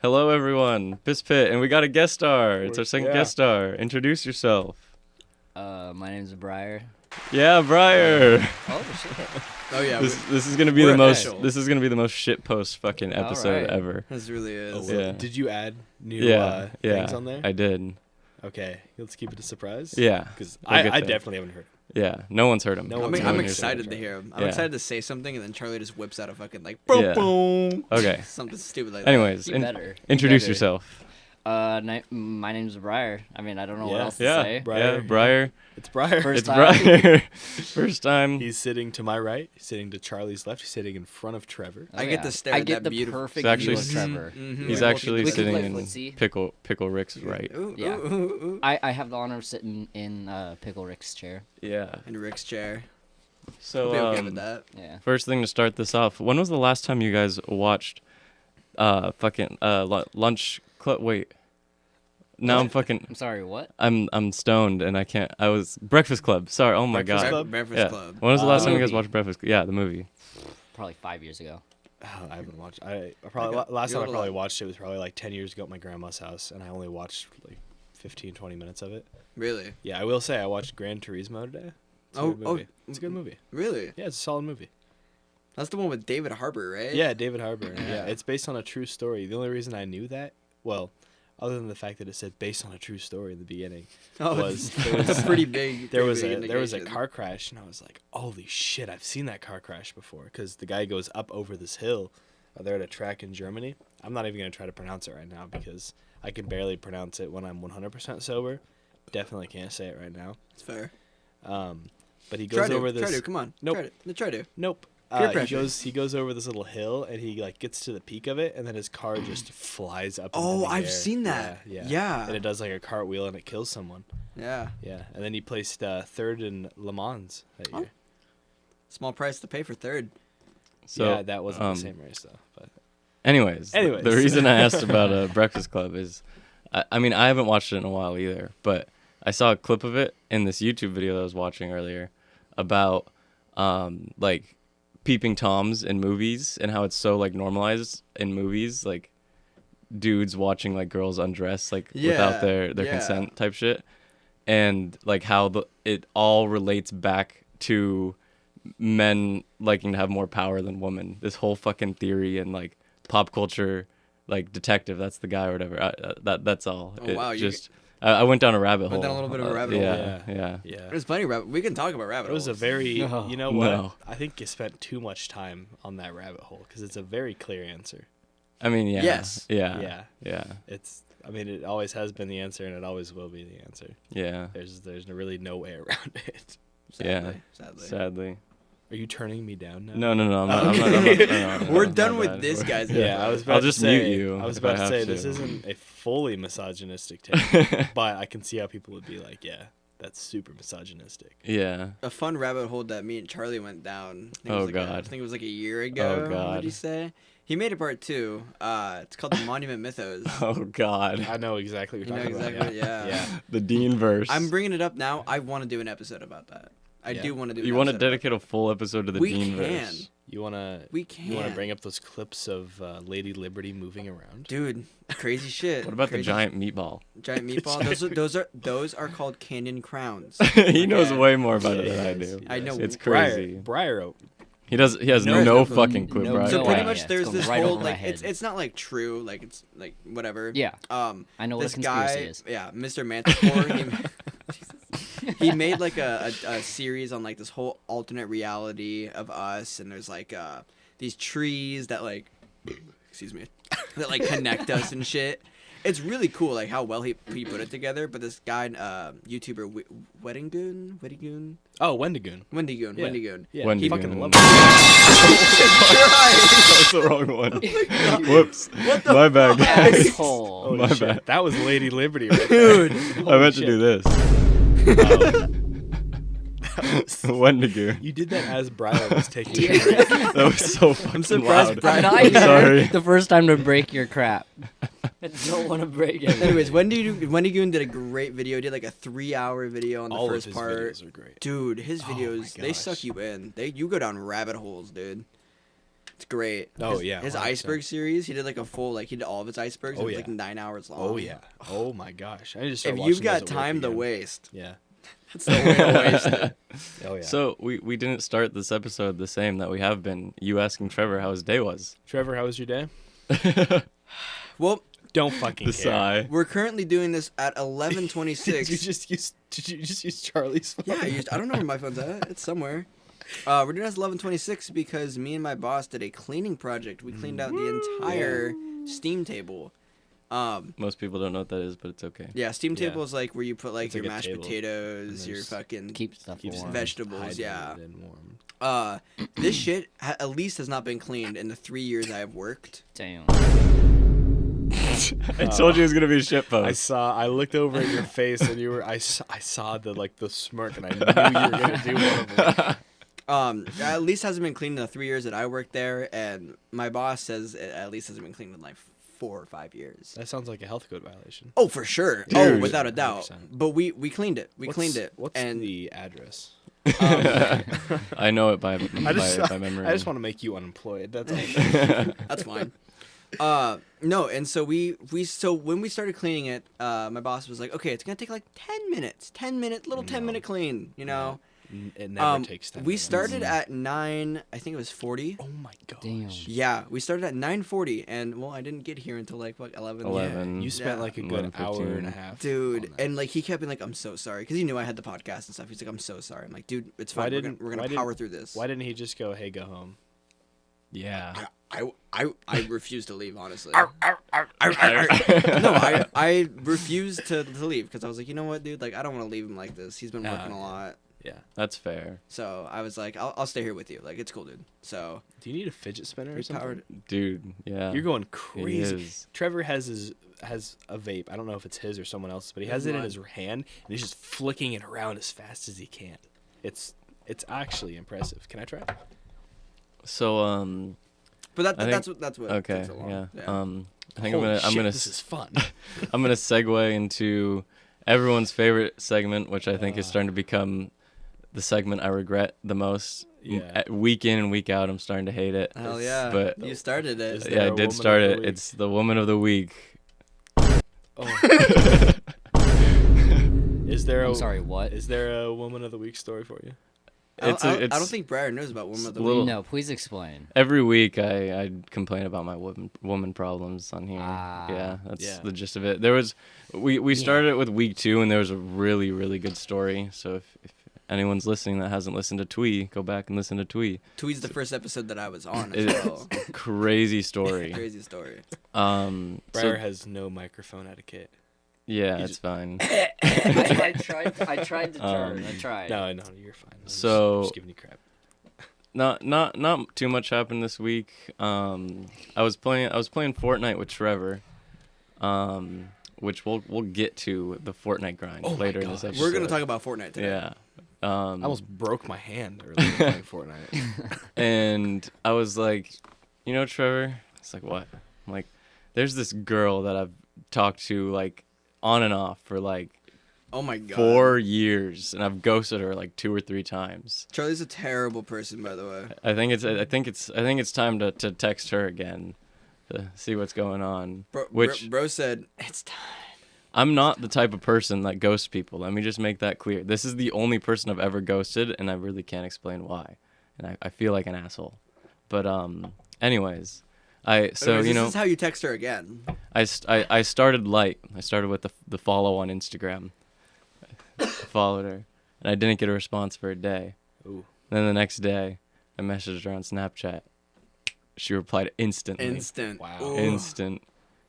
Hello, everyone. Piss Pit, and we got a guest star. It's our second Yeah. guest star. Introduce yourself. My name's Briar. Yeah, Briar. Oh shit! Oh yeah, This is gonna be we're the most. official. This is gonna be the most shit post fucking episode Alright. ever. this really is. Oh, Yeah. Did you add new Yeah, things on there? I did. Okay, let's keep it a surprise. Yeah, Because We'll get I there. definitely haven't heard. yeah. No one's heard him. No I'm, one's I'm heard excited it. to hear him. I'm Yeah. excited to say something, and then Charlie just whips out a fucking like boom Yeah. boom. Okay. Something stupid like Anyways, Be better. Be introduce better. yourself. My name's Briar. I mean, I don't know what Yeah. else to Yeah, say. Briar. yeah, Briar. It's Briar. First It's time. Briar. First time. He's sitting to my right. He's sitting to Charlie's left. He's sitting in front of Trevor. I get to stare I at get that the beautiful- perfect It's actually view of Trevor. Mhm. He's Yeah. actually We can sitting play in footsie. Pickle Rick's right. Ooh, Yeah. ooh, ooh, ooh. I have the honor of sitting in Pickle Rick's chair. Yeah. In Rick's chair. So Be okay with that. Yeah. first thing to start this off, when was the last time you guys watched Lunch Club? Wait. Now I'm fucking I'm sorry. What? I'm stoned and I can't. I was Breakfast Club. Sorry. Oh my Breakfast god. Club? Breakfast Yeah. Club. When was the last The time you guys movie. watched Breakfast? Yeah, the movie. Probably 5 years ago. Oh, I haven't watched. I probably Okay. last You're time I probably alive. watched it was probably like 10 years ago at my grandma's house, and I only watched like 15, 20 minutes of it. Really? Yeah, I will say I watched Gran Turismo today. It's a Oh, good oh, movie. It's a good movie. Really? Yeah, it's a solid movie. That's the one with David Harbour, right? Yeah, David Harbour. Yeah. Yeah, it's based on a true story. The only reason I knew that, well, other than the fact that it said based on a true story in the beginning, Oh, was- there that's was- a pretty big. there pretty was big a indication. car crash, and I was like, holy shit, I've seen that car crash before. Because the guy goes up over this hill. They're at a track in Germany. I'm not even gonna try to pronounce it right now because I can barely pronounce it when I'm 100% sober. Definitely can't say it right now. It's fair. But he Try goes to. over this. Try to. Come on. Nope. Try to. No, try to. Nope. Peer He pressure. goes over this little hill and he like gets to the peak of it and then his car just flies up. into Oh, the I've air. seen that. Yeah, Yeah. And it does like a cartwheel and it kills someone. Yeah. Yeah, and then he placed third in Le Mans that Oh. year. Small price to pay for third. So yeah, that wasn't um, the same race though. But Anyways, Anyways. the reason I asked about Breakfast Club is, I mean, I haven't watched it in a while either, but I saw a clip of it in this YouTube video that I was watching earlier about, like, peeping toms in movies and how it's so like normalized in movies, like dudes watching like girls undress like without Yeah, their yeah. consent type shit, and like how it all relates back to men liking to have more power than women. This whole fucking theory and like pop culture, like detective, that's the guy or whatever. That's all. Oh, wow, you Just I went down a rabbit hole. Went down a little bit of a rabbit hole. Yeah. yeah, There's plenty of rabbit. We can talk about rabbit it was a holes. very No. you know what? No. I think you spent too much time on that rabbit hole because it's a very clear answer. I mean, yeah. Yes. Yeah. Yeah. It's. I mean, it always has been the answer and it always will be the answer. Yeah. There's really no way around it. Yeah. Sadly. Sadly. Are you turning me down now? No. I'm not, no, We're my done with bad. this, guys. Yeah, I was about I'll to just say, mute you I was if I about to have say to. this isn't a fully misogynistic take, but I can see how people would be like, yeah, that's super misogynistic. Yeah. A fun rabbit hole that me and Charlie went down. I think it Oh, was like God. I think it was like a year ago. Oh, God. What did he say? He made a part 2. It's called the Monument Mythos. Oh God. I know exactly what You you're know talking exactly. about. Yeah. The Dean verse. I'm bringing it up now. I want to do an episode about that. I Yeah. do want to do. You want to dedicate a full episode to the We Dean can. verse. You wanna We can. you wanna bring up those clips of Lady Liberty moving around? Dude, crazy shit. What about the Crazy giant meatball? giant meatball? Those are called canyon crowns. He knows Okay. way more about it Yeah, than I he do. does. I know. It's Briar, crazy. Briar, He has No, no no, fucking clue, no, bro. So no pretty idea. much It's there's going this right whole over my like head. it's not like true, like it's like whatever. Yeah. I know what a This conspiracy guy, is. yeah, Mr. Manticore, he made like a series on like this whole alternate reality of us, and there's like these trees that like, excuse me, that like connect us and shit. It's really cool, like how well he put it together. But this guy, YouTuber, Wendigoon, Oh, Wendigoon. Wendigoon. Yeah, Wendigoon. fucking love That's the wrong one. Whoops. What the My bad, guys. Asshole. Holy My shit, bad. that was Lady Liberty right there. Dude. I meant to do this. Wendigoon. You did that as Briar was taking Yeah. a break. That was so fucking surprised loud. Brian- I'm not I'm even sorry. the first time to break your crap. I don't want to break it. Anyways, Wendigoon did a great video. Did like a 3-hour video on the All of first his part. videos are great. Dude, his Oh my videos, they gosh. suck you in. You go down rabbit holes, dude. It's great. Oh, His- yeah, His 100%. iceberg series, he did like a full he did all of his icebergs. Oh, It was yeah. like 9 hours long. Oh yeah. Oh my gosh. I need to start If watching you've got those at work time to again. waste, Yeah. that's the way to waste it. Oh yeah. So we didn't start this episode the same that we have been. You asking Trevor how his day was. Trevor, how was your day? Well, Don't fucking The care. sigh. we're currently doing this at 11:26. Did you just use Charlie's phone? Yeah, I don't know where my phone's at. It's somewhere. We're doing this 11:26 because me and my boss did a cleaning project. We cleaned out the entire steam table. Most people don't know what that is, but it's okay. Yeah, steam Yeah. table is like where you put like It's your like a mashed table, potatoes, and your there's- fucking Keep stuff Keeps warm. vegetables. Yeah. hydrated and warm. This shit at least has not been cleaned in the 3 years I have worked. Damn. I told you it was gonna be a shit post. I looked over at your face and you were I saw the smirk and I knew you were gonna do one of them. At least hasn't been cleaned in the 3 years that I worked there, and my boss says it at least hasn't been cleaned in like 4 or 5 years. That sounds like a health code violation. Oh, for sure. Oh, Dude. without a doubt. 100%. But we cleaned it. We cleaned it. What's and the address? I know it by I memory. just want to make you unemployed. That's all. That's fine. No, and so so when we started cleaning it, my boss was like, "Okay, it's gonna take like 10 minutes, 10-minute clean." You know, It never takes 10 we minutes. started at 9. I think it was 40. Oh my gosh. Damn. Yeah, we started at 9:40, and well, I didn't get here until like what 11. 11. You spent Yeah. like a good 11:15. hour and a half. Dude, on that. and like he kept being like, "I'm so sorry," because he knew I had the podcast and stuff. He's like, "I'm so sorry." I'm like, "Dude, it's Why fine. We're didn't- gonna why power didn't- through this." Why didn't he just go, "Hey, go home"? Yeah. I refuse to leave, honestly. No, I refused to leave because I was like, you know what, dude? Like, I don't want to leave him like this. He's been Nah, working a yeah. lot. Yeah. That's fair. So I was like, I'll stay here with you. Like, it's cool, dude. So Do you need a fidget spinner or we something? powered. Dude, yeah. You're going It crazy. is. Trevor has a vape. I don't know if it's his or someone else's, but he has His it in mine. his hand and he's just flicking it around as fast as he can. It's actually impressive. Can I try? So But I think- that's what. okay, takes so long. yeah. I think Holy I'm shit, gonna this is fun. I'm gonna segue into everyone's favorite segment, which I think is starting to become the segment I regret the most. Yeah. Week in and week out, I'm starting to hate it. Hell yeah. But You started it. Is there yeah, I a did woman start of the it. week? It's the woman of the week. Oh. Is there I'm a sorry, what? Is there a woman of the week story for you? I don't It's think Briar knows about Woman of the little- Week. No, please explain. every week I complain about my woman problems on here. Ah. Yeah, that's Yeah. the gist of it. There was we started it with week 2 and there was a really good story. So if anyone's listening that hasn't listened to Twee, go back and listen to Twee. Tweet's the first episode that I was on as It's well. crazy story. Crazy story. Briar So has no microphone etiquette. yeah, He's- it's fine. I tried to turn. Um, I tried. No, you're fine. I'm So- just giving you crap. Not too much happened this week. I was playing Fortnite with Trevor, which we'll get to the Fortnite grind Oh my later in this gosh. episode. We're gonna talk about Fortnite today. Yeah. I almost broke my hand earlier playing Fortnite. And I was like, you know, Trevor, it's like, what? I'm like, there's this girl that I've talked to like on and off for like Oh my god. 4 years, and I've ghosted her like 2 or 3 times. Charlie's a terrible person, by the way. I think it's time to text her again to see what's going on. Bro said it's time. I'm not the type of person that ghosts people. Let me just make that clear. This is the only person I've ever ghosted, and I really can't explain why. And I feel like an asshole. But anyways, This is how you text her again. I started light. I started with the follow on Instagram. I followed her, and I didn't get a response for a day. Ooh. Then the next day, I messaged her on Snapchat. She replied instantly. Instant. Wow. Ooh. Instant.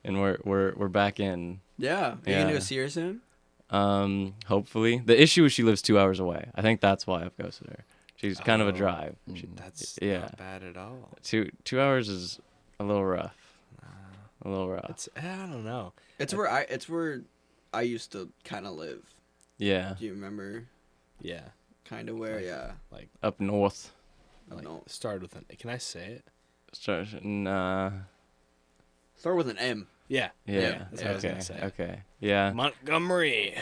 And we're back in. Yeah. Are you gonna Yeah. go see her soon? Hopefully. The issue is she lives 2 hours away. I think that's why I've ghosted her. She's kind of a Oh. drive. That's Yeah. not bad at all. 2 hours is a little rough. A little rough. It's I don't know. It's where I used to kind of live. Yeah. Do you remember? Yeah. Kind of where, yeah. Up north. Like, No. started with an. Can I say it? Nah. Start with an M. Yeah. Yeah. that's what I was okay. gonna say. Okay. Yeah. Montgomery.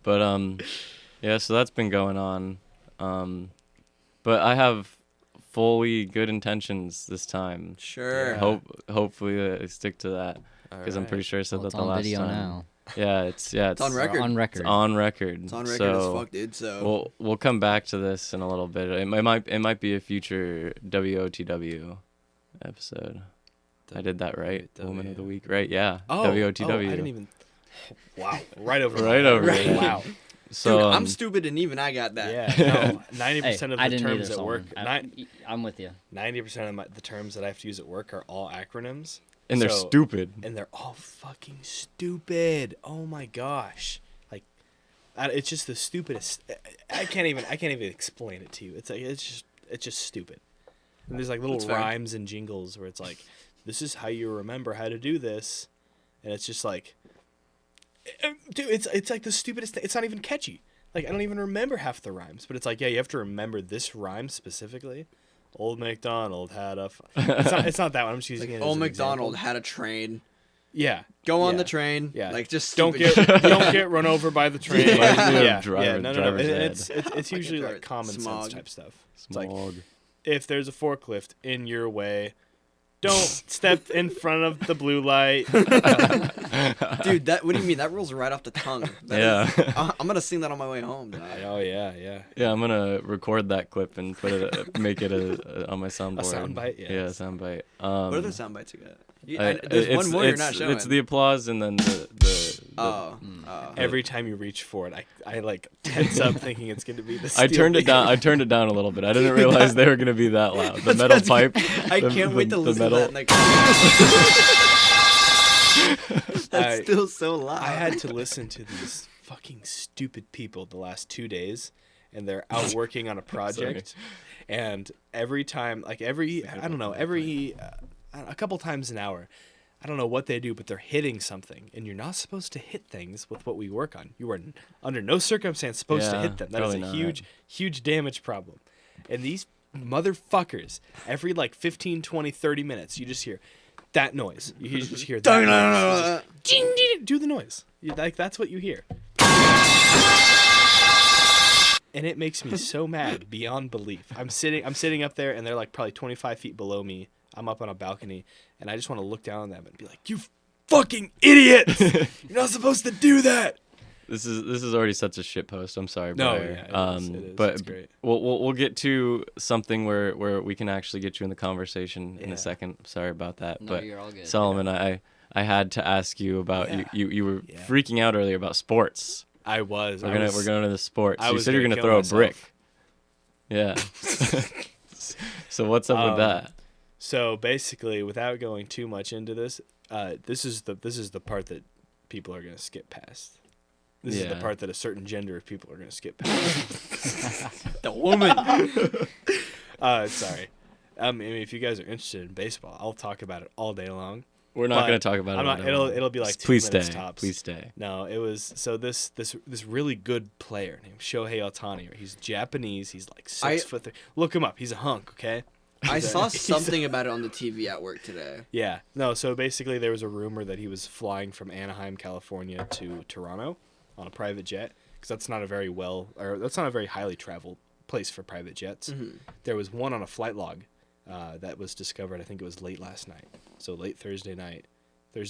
But yeah, so that's been going on. But I have fully good intentions this time. Sure. Hopefully they stick to that because I'm pretty sure I said Well, that it's the on last video time. now. Yeah, it's on record. On It's record. on record. It's on record so as fuck, dude. So we'll come back to this in a little bit. It might be a future WOTW episode. I did that right. Woman of the week, right? Yeah. WOTW. I didn't even. Wow, right over. Right over Right. it. Wow. So dude, I'm stupid and even I got that. Yeah. No. 90% Hey, of I the didn't terms either, at work. Solomon. I'm with you. 90% of the terms that I have to use at work are all acronyms. and they're So- stupid. And they're all fucking stupid. Oh my gosh. Like, it's just the stupidest. I can't even explain it to you. It's just stupid. And there's like little That's fair. rhymes and jingles where it's like, this is how you remember how to do this, and it's just like, dude, it's like the stupidest thing. It's not even catchy. Like, I don't even remember half the rhymes, but it's like, yeah, you have to remember this rhyme specifically. Old MacDonald had a. It's not that one. I'm just using it as Old an MacDonald example. had a train. Yeah. Go on Yeah. the train. Yeah. Like just Don't stupid get shit. don't get run over by the train. Reminds me of yeah, Driver- no. Driver's And Ed. it's usually Driver- like common Smog. sense type stuff. It's like, Smog. if there's a forklift in your way, don't step in front of the blue light. Dude, that what do you mean? That rolls right off the tongue. That Yeah. I'm gonna sing that on my way home. Dog. Oh yeah. Yeah, I'm gonna record that clip and put it, make it on my soundboard. soundbite? Yeah. Yeah, soundbite. What other sound bites you got? There's There's one more you're not showing. It's the applause and then the Oh. Every time you reach for it, I like tense up thinking it's gonna be the. I turned it down. I turned it down a little bit. I didn't realize they were gonna be that loud. The metal pipe. I the- can't the- wait to the listen metal. to that next. That's I- still so loud. I had to listen to these fucking stupid people the last 2 days, and they're out working on a project, and every time, like a couple times an hour, I don't know what they do, but they're hitting something, and you're not supposed to hit things with what we work on. You are under no circumstance supposed to Yeah, hit them. That is a probably not. huge damage problem. And these motherfuckers, every like 15, 20, 30 minutes, you just hear that noise. You just hear that noise. Ding, ding, ding. Do the noise. Like, that's what you hear. And it makes me so mad beyond belief. I'm sitting up there, and they're like probably 25 feet below me. I'm up on a balcony, and I just want to look down on them and be like, "You fucking idiots! You're not supposed to do that." This is already such a shit post. I'm sorry, No, Briar. yeah, it is. But It's great. we'll get to something where we can actually get you in the conversation in Yeah. a second. Sorry about that, No, but you're all good. Solomon, I had to ask you about Yeah. you were Yeah. freaking out earlier about sports. I was. We're going to the sports. I You was said you're gonna gonna kill throw a myself. brick. Yeah. So what's up with that? So basically, without going too much into this, this is the part that people are gonna skip past. This is the Yeah. part that a certain gender of people are gonna skip past. the woman. Sorry. I mean, if you guys are interested in baseball, I'll talk about it all day long. We're not but going to talk about I'm it. not- it'll be like 2 Please minutes stay. tops. Please stay. No, it was so this really good player named Shohei Ohtani. He's Japanese. He's like 6'3". Look him up. He's a hunk. Okay. I He's a- saw he's a- something about it on the TV at work today. Yeah. No, so basically there was a rumor that he was flying from Anaheim, California to Toronto on a private jet, because that's not a very highly traveled place for private jets. Mm-hmm. There was one on a flight log that was discovered, I think it was late last night. So late Thursday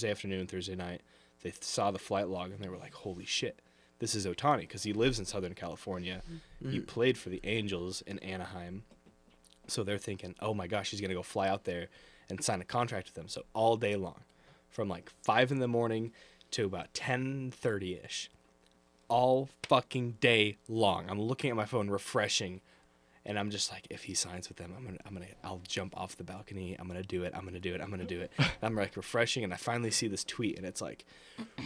afternoon, Thursday night, they saw the flight log and they were like, holy shit, this is Ohtani, because he lives in Southern California. He played for the Angels in Anaheim. So they're thinking, oh my gosh, he's going to go fly out there and sign a contract with them. So all day long, from like 5 in the morning to about 10:30ish, all fucking day long. I'm looking at my phone, refreshing, and I'm just like, if he signs with them, I'll jump off the balcony. I'm going to do it. And I'm like refreshing, and I finally see this tweet, and it's like,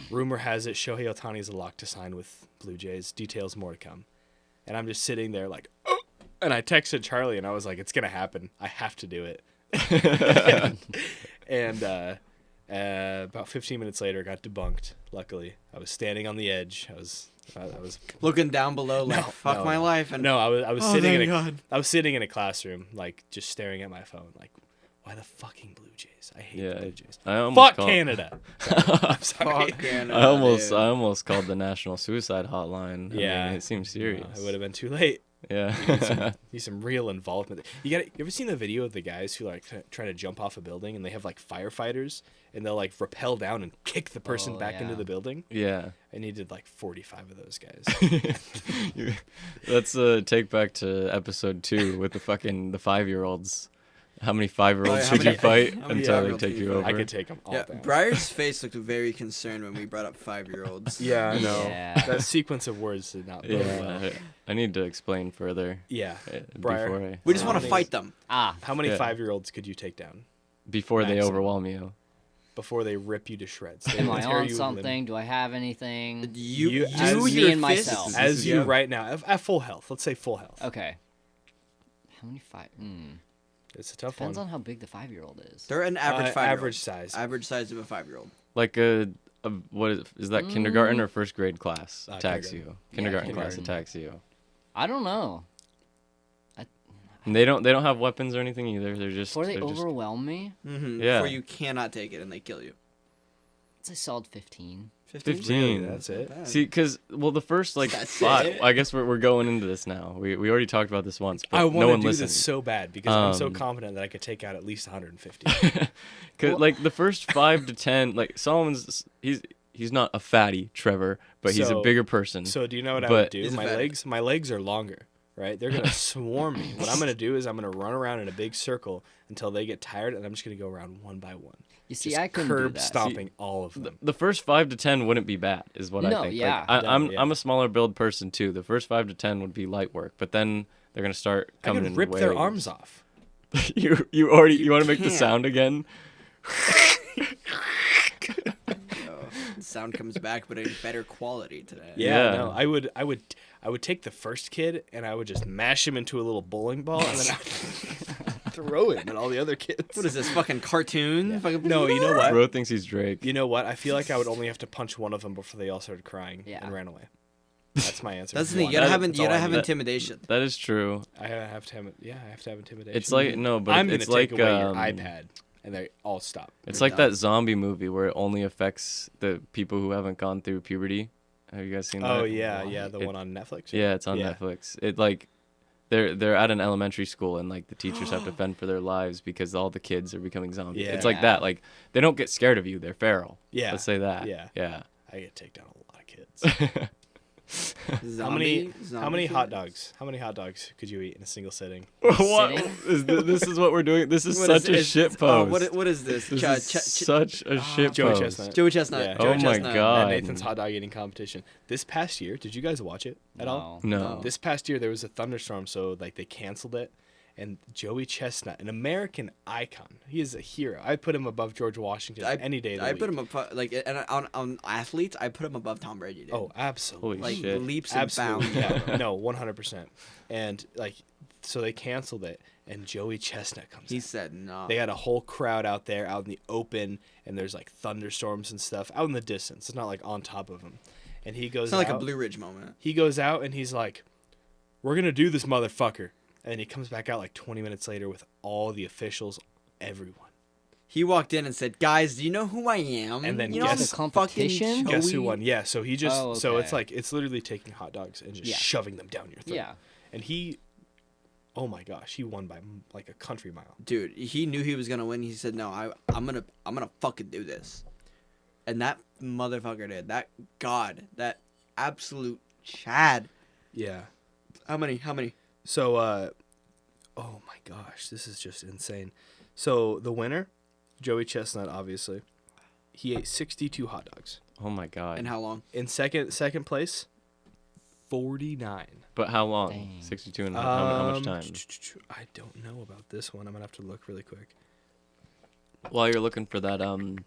rumor has it Shohei Ohtani is a lock to sign with Blue Jays. Details more to come. And I'm just sitting there like, oh. And I texted Charlie, and I was like, it's going to happen. I have to do it. And about 15 minutes later, it got debunked, luckily. I was standing on the edge. I was Looking down below, like fuck no. my life. And no, I was Oh, sitting thank in God. I was sitting in a classroom, like just staring at my phone, like, why the fucking Blue Jays? I hate the Blue Jays. I almost Fuck called- Canada. I'm sorry. fuck Canada, I almost dude. I almost called the National Suicide Hotline. I Yeah. mean, it seems serious. It would have been too late. Yeah. Need some real involvement. You ever seen the video of the guys who like try to jump off a building and they have like firefighters and they'll like rappel down and kick the person Oh, back into yeah. the building? Yeah. I needed like 45 of those guys. Let's take back to episode 2 with the 5-year-olds. How many 5-year-olds how should you many- fight how many until they 5-year-olds take can you you fight? over? I could take them all Yeah, down. Briar's face looked very concerned when we brought up 5-year-olds. Yeah, I know. Yeah. That sequence of words did not go well. Yeah. I need to explain further. Yeah. Before Briar, We just How want to many- fight them. how many Yeah. 5-year-olds could you take down before they Maximum. overwhelm you. before they rip you to shreds? They Am will I tear on you limb- something? Do I have anything? You- Just as me your and fists- myself. As you Yeah. right now, at full health. Let's say full health. Okay. How many five? It's a tough Depends one. on how big the 5-year-old is. They're an average 5-year-old. average size. Average size of a 5-year-old. Like what is that kindergarten or first grade class attacks kindergarten. you? Kindergarten class kindergarten. attacks you. I don't know. And they don't have weapons or anything either. They're just Before they they're just- overwhelm me, Mm-hmm. Yeah. Before you cannot take it and they kill you. it's a solid 15. 15. That's it. See, because the first like That's 5. it. I guess we're going into this now. We already talked about this once, but I no want one to do listened. this so bad because I'm so Um, confident that I could take out at least 150. Cause like the first 5 to 10, like Solomon's, he's not a fatty Trevor, but he's a So- bigger person. So do you know what I But- would do? He's a My vet. legs are longer, right? They're gonna swarm me. What I'm gonna do is I'm gonna run around in a big circle until they get tired, and I'm just gonna go around one by one. You see, Just I couldn't curb do that. stomping all of them. The first 5 to 10 wouldn't be bad, is what I No, think. yeah. Like, No, I'm yeah. I'm a smaller build person too. The first 5 to 10 would be light work, but then they're gonna start I coming could in rip their waves. arms off. you want to make the can't. sound again? The sound comes back, but in better quality today. Yeah. No, I would take the first kid and I would just mash him into a little bowling ball and then I'd throw him at all the other kids. What is this, fucking cartoon? Fucking... No, you know what? Bro thinks he's Drake. You know what? I feel like I would only have to punch one of them before they all started crying Yeah. and ran away. That's my answer. That's the thing. One. You gotta That- have that- intimidation. That is true. I have to have intimidation. It's like no, but I'm it's gonna take like away your um, iPad and they all stop. It's You're like done. that zombie movie where it only affects the people who haven't gone through puberty. Have you guys seen that? Oh yeah, the It- one on Netflix. Yeah, it's on Yeah. Netflix. It like they're at an elementary school and like the teachers have to fend for their lives because all the kids are becoming zombies. It's like Yeah. that. Like they don't get scared of you. They're feral. Yeah. Let's say that. Yeah. Yeah. I get to take down a lot of kids. How many Zombie hot kids? dogs? How many hot dogs could you eat in a single sitting? What Sitting? this is what we're doing. This is What such a is- shit oh, post. what is this? This Ch- is ch- such a shit Joey post. Chestnut. Joey Chestnut. Yeah. Joey Oh my Chestnut. God. Nathan's hot dog eating competition. This past year, did you guys watch it at all? No. This past year there was a thunderstorm, so like they canceled it. And Joey Chestnut, an American icon, he is a hero. I put him above George Washington any day of the I week. put him up like and on athletes. I put him above Tom Brady. Dude. Oh, absolutely. Holy like shit. leaps and Absolutely. bounds. Yeah. No, 100%. And like, so they canceled it, and Joey Chestnut comes. He out. said no. They had a whole crowd out there, out in the open, and there's like thunderstorms and stuff out in the distance. It's not like on top of him. And he goes It's not like a out- Blue Ridge moment. He goes out and he's like, "We're gonna do this, motherfucker." And then he comes back out like 20 minutes later with all the officials, everyone. He walked in and said, "Guys, do you know who I am?" And then you know, guess- I'm The competition? fucking Guess who Joey." won? Yeah, so he just Oh, so it's okay. like it's literally taking hot dogs and just Yeah. shoving them down your throat. Yeah. And he, oh my gosh, he won by like a country mile. Dude, he knew he was gonna win. He said, "No, I'm gonna fucking do this," and that motherfucker did. That that absolute Chad. Yeah. How many? So oh my gosh, this is just insane. So the winner, Joey Chestnut, obviously, he ate 62 hot dogs. Oh my god. And how long? In second place, 49. But how long? Dang. 62 and how much time? I don't know about this one. I'm gonna have to look really quick. While you're looking for that, I'm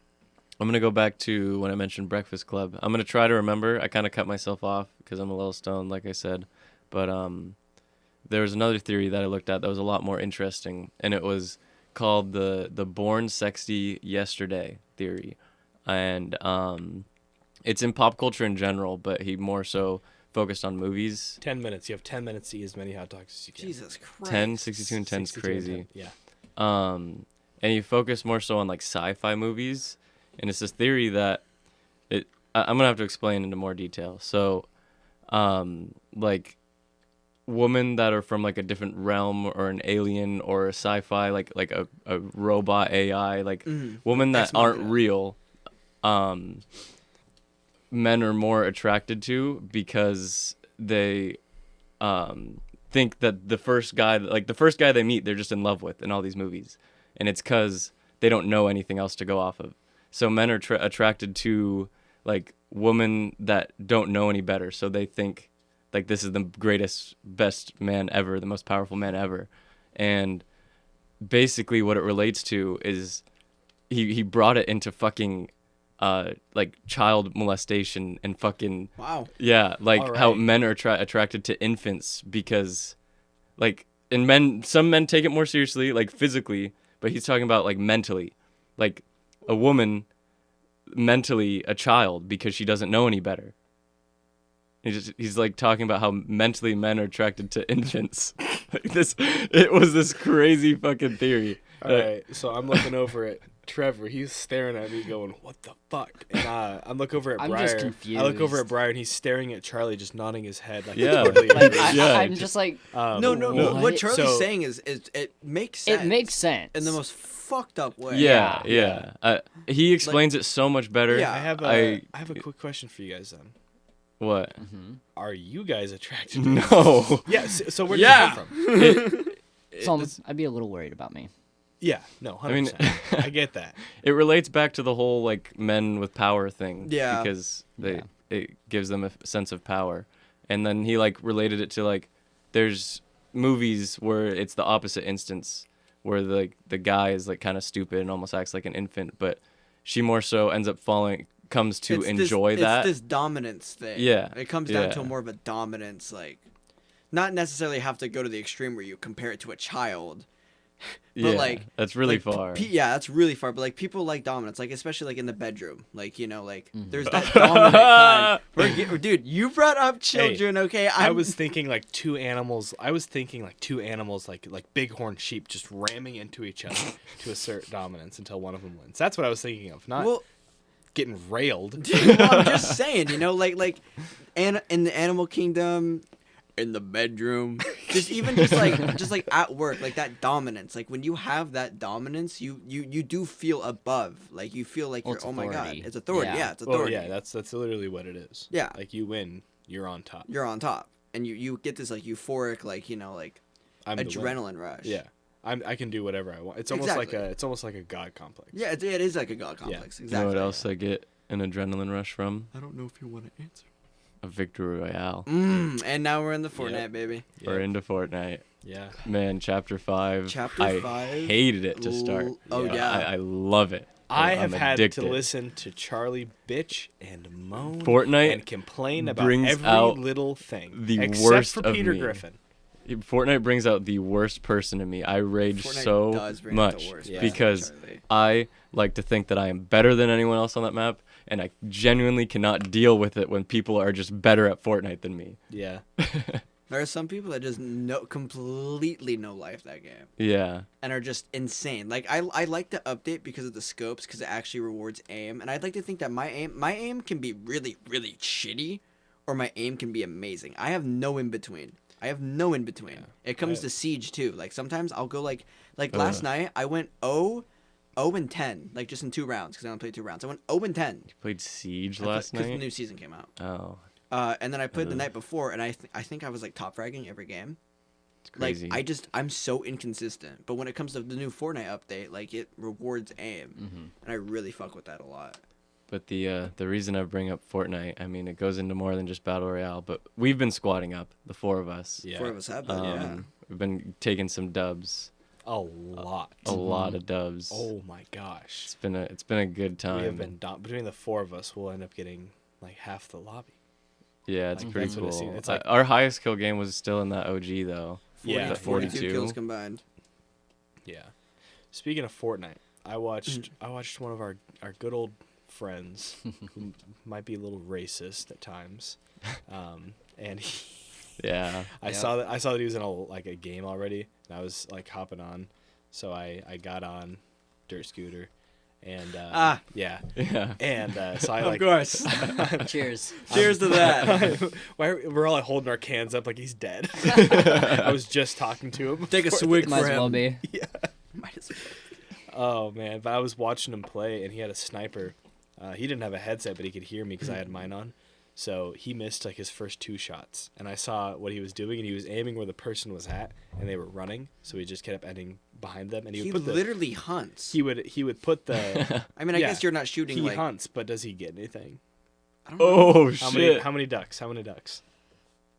gonna go back to when I mentioned Breakfast Club. I'm gonna try to remember. I kind of cut myself off because I'm a little stoned, like I said. But there was another theory that I looked at that was a lot more interesting, and it was called the Born Sexy Yesterday theory, and it's in pop culture in general, but he more so focused on movies. 10 minutes. You have 10 minutes to eat as many hot dogs as you can. Jesus Christ. 10, 62, and 10 is 62 and crazy. 10. Yeah. And you focus more so on like sci-fi movies, and it's this theory that I'm gonna have to explain into more detail. So, like women that are from like a different realm or an alien or a sci-fi like a robot AI, like women that Ex aren't Machina. real, men are more attracted to because they think that the first guy they meet they're just in love with in all these movies, and it's because they don't know anything else to go off of. So men are attracted to like women that don't know any better, so they think like this is the greatest, best man ever, the most powerful man ever. And basically what it relates to is he brought it into fucking like child molestation and fucking Wow. yeah, like All how right. men are attracted to infants because like some men take it more seriously like physically, but he's talking about like mentally, like a woman mentally a child because she doesn't know any better. He's like talking about how mentally men are attracted to infants. Like it was this crazy fucking theory. All right, so I'm looking over at Trevor. He's staring at me, going, "What the fuck?" And I'm looking over at I'm Briar. just I look over confused. at Briar, and he's staring at Charlie, just nodding his head like Yeah. he totally Like agrees. Yeah, I'm just like, No. What? What Charlie's So- saying is it makes sense. it makes sense. in the most fucked up way. Yeah. He explains it so much better. Yeah. I have I a quick question for you guys then. What? Are you guys attracted to No. Yeah, so where Yeah. does it come from? So I'd be a little worried about me. Yeah, no, 100%. I mean- I get that. It relates back to the whole like men with power thing. Yeah. Because it gives them a sense of power. And then he like related it to like there's movies where it's the opposite instance where the guy is like kind of stupid and almost acts like an infant, but she more so ends up comes to It's enjoy that. It's this dominance thing. Yeah, It comes down to yeah. more of a dominance, like, not necessarily have to go to the extreme where you compare it to a child. yeah, like- that's really like, far. Yeah, that's really far. But like people like dominance, like especially like in the bedroom, like like Mm-hmm. there's that dominant kind. Dude, you brought up children, okay? I was thinking like two animals. I was thinking like two animals, like bighorn sheep, just ramming into each other to assert dominance until one of them wins. That's what I was thinking of, not well, getting railed. well, I'm just saying, like, in the animal kingdom, in the bedroom, just like at work, like that dominance. Like when you have that dominance, you do feel above. Like you feel like Well, you're, it's oh my god, authority. it's authority. Yeah. Yeah, it's Well, authority. yeah, that's literally what it is. Yeah. like you win, you're on top. You're on top, and you get this like euphoric, like like I'm the winner. adrenaline rush. Yeah, I can do whatever I want. It's almost like Exactly. a god complex. Yeah, it is like a god complex. You know Exactly. what else I get an adrenaline rush from? I don't know if you want to answer. A victory royale. And now we're in the Fortnite, Yep. baby. We're into Fortnite. Yeah. Man, chapter 5. Chapter I 5? hated it to start. Oh, but yeah. I love it. I I'm have had addicted. to listen to Charlie bitch and moan Fortnite and complain about brings every out little thing the except worst for of Peter me. Griffin. Fortnite brings out the worst person in me. I rage Fortnite so does bring out the much worst Yeah. person, because Charlie. I like to think that I am better than anyone else on that map, and I genuinely cannot deal with it when people are just better at Fortnite than me. Yeah. There are some people that just completely no life that game Yeah. and are just insane. Like I like the update because of the scopes because it actually rewards aim, and I'd like to think that my aim can be really really shitty, or my aim can be amazing. I have no in between. It comes to Siege too. Like sometimes I'll go like last night I went 0 and 10 like just in 2 rounds because I only played 2 rounds. I went 0 and 10 Played Siege because last the night. new season came out. Oh, And then I played the night before, and I think I was like top fragging every game. it's crazy. Like I'm so inconsistent. But when it comes to the new Fortnite update, like it rewards aim, and I really fuck with that a lot. But the reason I bring up Fortnite, I mean, it goes into more than just Battle Royale, but we've been squatting up, the 4 of us. Yeah. 4 of us have that. Yeah. We've been taking some dubs, A lot. a lot of dubs. Oh my gosh. It's been a good time. We have been between the 4 of us, we'll end up getting like half the lobby. Yeah, it's Like, pretty that's what it cool. seems- it's like- Our highest kill game was still in that OG though. Yeah, the 42 kills combined. Yeah. Speaking of Fortnite, I watched one of our good old friends who might be a little racist at times, and Yeah. I saw that he was in a game already, and I was like hopping on, so I got on Dirt Scooter, And Ah. yeah, Yeah. and so I Of like course. Cheers. Cheers to that. we're all like holding our cans up like he's dead. I was just talking to him. Take a before swig Might for as well him. be. Might as well. Oh man, but I was watching him play, and he had a sniper. He didn't have a headset, but he could hear me because I had mine on. So he missed like his first 2 shots, and I saw what he was doing, and he was aiming where the person was at, and they were running. So he just kept ending behind them, and he He would put literally hunts. he would put the I mean, I yeah, guess you're not shooting he like. hunts, but does he get anything? I don't know. Oh How shit. many ducks? How many ducks?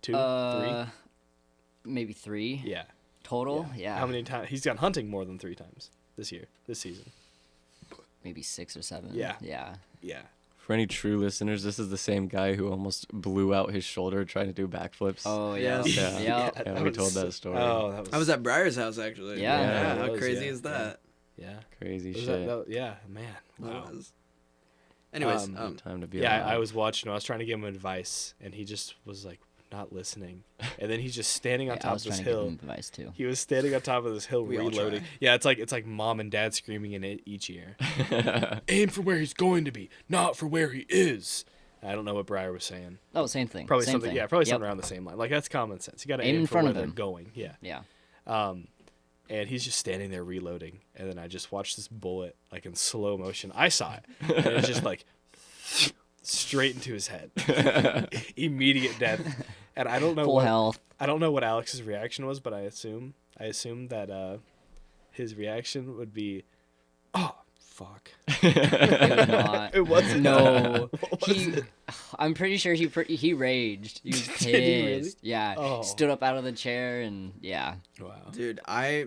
2, 3? Maybe 3 Yeah. total. Yeah. How many times? He's gone hunting more than 3 times this season. Maybe 6 or 7. Yeah. Yeah. Yeah. For any true listeners, this is the same guy who almost blew out his shoulder trying to do backflips. Oh Yeah. yeah. Yeah. Yep. Yeah, that we was- told that story. Oh, that was. I was at Briar's house actually. Yeah. Yeah, How it was, crazy yeah, is that? Yeah. Crazy Was shit. yeah, man. Wow. That was. Anyways, Um, Time to be Yeah, alive. I was watching him. I was trying to give him advice, and he just was like not listening. And then he's just standing on Yeah, I top was of this trying to give hill. him advice too. He was standing on top of this hill We all reloading. try. Yeah, it's like mom and dad screaming in each ear. Aim for where he's going to be, not for where he is. I don't know what Briar was saying. Oh, same thing. Probably same something. thing. Yeah, probably Yep. something around the same line. Like that's common sense. You got to Aim aim in for front where of they're him. going. Yeah. Yeah. And he's just standing there reloading, and then I just watched this bullet like in slow motion. I saw it, and it was just like straight into his head, immediate death. And I don't know Full what health. I don't know what Alex's reaction was, but I assume that his reaction would be, oh fuck. It was not. It wasn't. No. What was He. it? I'm pretty sure he raged. He was pissed. Did he really? Yeah. Oh. Stood up out of the chair and yeah. Wow. dude, I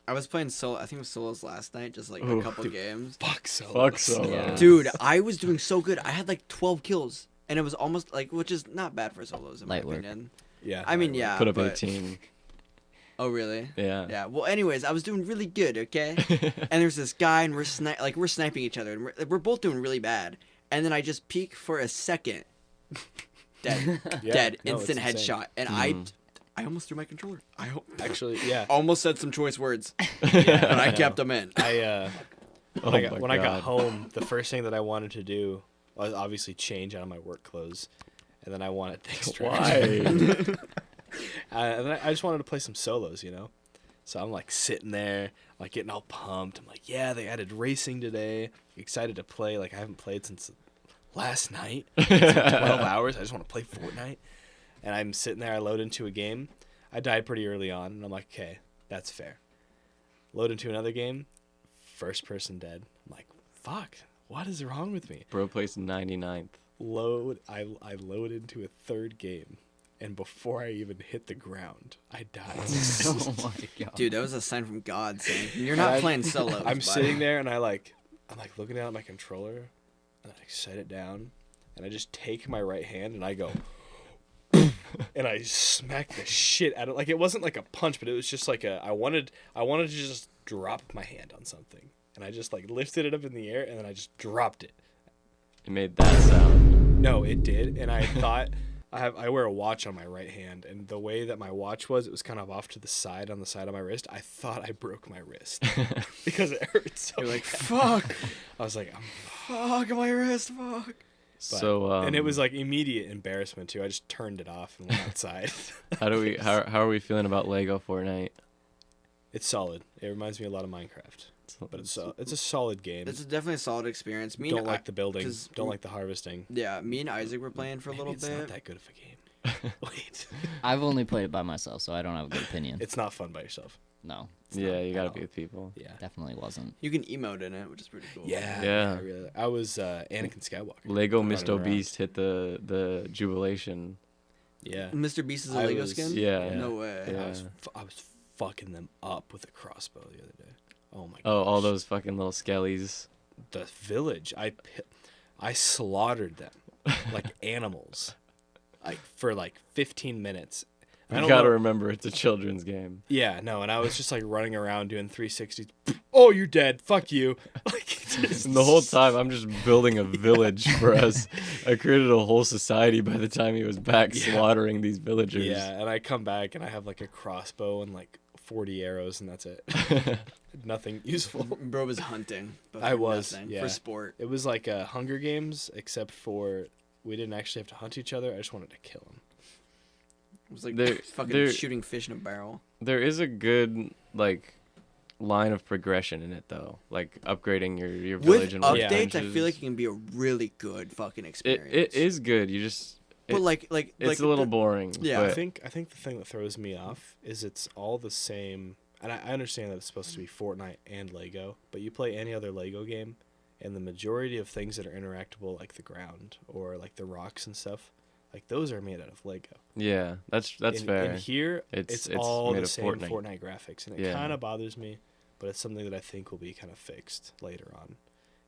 was playing solo. I think it was solos last night, just like Ooh, a couple dude. games. Fuck so. Fuck so. Yeah. Dude, I was doing so good. I had like 12 kills, and it was almost like, which is not bad for solos in Light my work. opinion. Yeah. I mean, yeah. Put up but- 18. Oh, really? Yeah. Yeah. Well, anyways, I was doing really good. Okay. And there's this guy, and we're sniping each other, and we're both doing really bad. And then I just peek for a second, dead, Yeah, dead, no, it's instant insane. headshot, and I almost threw my controller. Actually, yeah. Almost said some choice words, but I kept them in. I Oh when my I got God. home, the first thing that I wanted to do was obviously change out of my work clothes, and then I wanted to extract. Why? And then I just wanted to play some solos, you know. So I'm like sitting there, like getting all pumped. I'm like, yeah, they added racing today. Excited to play. Like I haven't played since last night. It's been 12 hours. I just want to play Fortnite. And I'm sitting there. I load into a game. I died pretty early on, and I'm like, okay, that's fair. Load into another game. First person dead. I'm like, fuck. What is wrong with me? Bro placed 99th. I load into a third game, and before I even hit the ground, I died. Oh my god. Dude, that was a sign from God saying you're not playing solos. I'm buddy." sitting there and I'm like looking down at my controller, and I set it down, and I just take my right hand and I go, and I smack the shit out of, like, it wasn't like a punch, but it was just like I wanted to just drop my hand on something, and I just like lifted it up in the air, and then I just dropped it. It made that sound. No, it did, and I thought. I wear a watch on my right hand, and the way that my watch was, it was kind of off to the side on the side of my wrist. I thought I broke my wrist because it hurt so You're like, bad. fuck, I was like, fuck my wrist, fuck. But- So and it was like immediate embarrassment too. I just turned it off and went outside. how are we feeling about Lego Fortnite? It's solid. It reminds me a lot of Minecraft, but it's a solid game. It's definitely a solid experience. Me Don't and like the building. 'cause- Don't like the harvesting. Yeah, me and Isaac were playing for a Maybe little it's bit. not that good of a game. Wait, I've only played it by myself, so I don't have a good opinion. it's not fun by yourself. No, Yeah, you at gotta all. be with people. Yeah. definitely wasn't. You can emote in it, which is pretty cool. Yeah. I was Anakin Skywalker. Lego running Misto around. Beast hit the jubilation. Yeah. Mr. Beast is a I Lego was- skin? Yeah. No way. Yeah. I was fucking them up with a crossbow the other day. Oh my god. Oh, all those fucking little skellies. The village. I slaughtered them like animals, like for like 15 minutes. I You don't gotta know- remember it's a children's game. Yeah, no, and I was just like running around doing 360s. Oh, you're dead. Fuck you. Like just, And the whole time I'm just building a village for us. I created a whole society by the time he was back Yeah. slaughtering these villagers. Yeah, and I come back and I have like a crossbow and like 40 arrows and that's it. Nothing useful. Bro was hunting. But I for was, nothing, yeah. for sport. It was like Hunger Games, except for we didn't actually have to hunt each other. I just wanted to kill them. It was like There- fucking there- shooting fish in a barrel. There is a good like line of progression in it though, like upgrading your With village and updates, I workbenches. feel like it can be a really good fucking experience. it is good. You just But it- like it's a little the- boring. Yeah, but I think the thing that throws me off is it's all the same, and I understand that it's supposed to be Fortnite and Lego, but you play any other Lego game, and the majority of things that are interactable, like the ground or like the rocks and stuff, like those are made out of Lego. yeah, that's fair. And here, It's all made the of same Fortnite. Fortnite graphics, and it Yeah. kind of bothers me, but it's something that I think will be kind of fixed later on.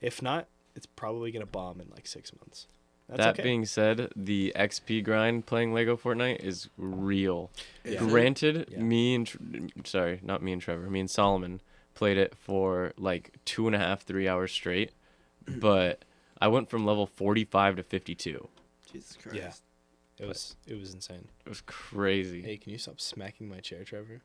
If not, it's probably gonna bomb in like 6 months. That's That okay. being said, the XP grind playing Lego Fortnite is real. Yeah. Granted, Yeah. not me and Trevor, me and Solomon played it for like 2.5, 3 hours straight, but I went from level 45 to 52. Jesus Christ. Yeah. It was insane. It was crazy. Hey, can you stop smacking my chair, Trevor?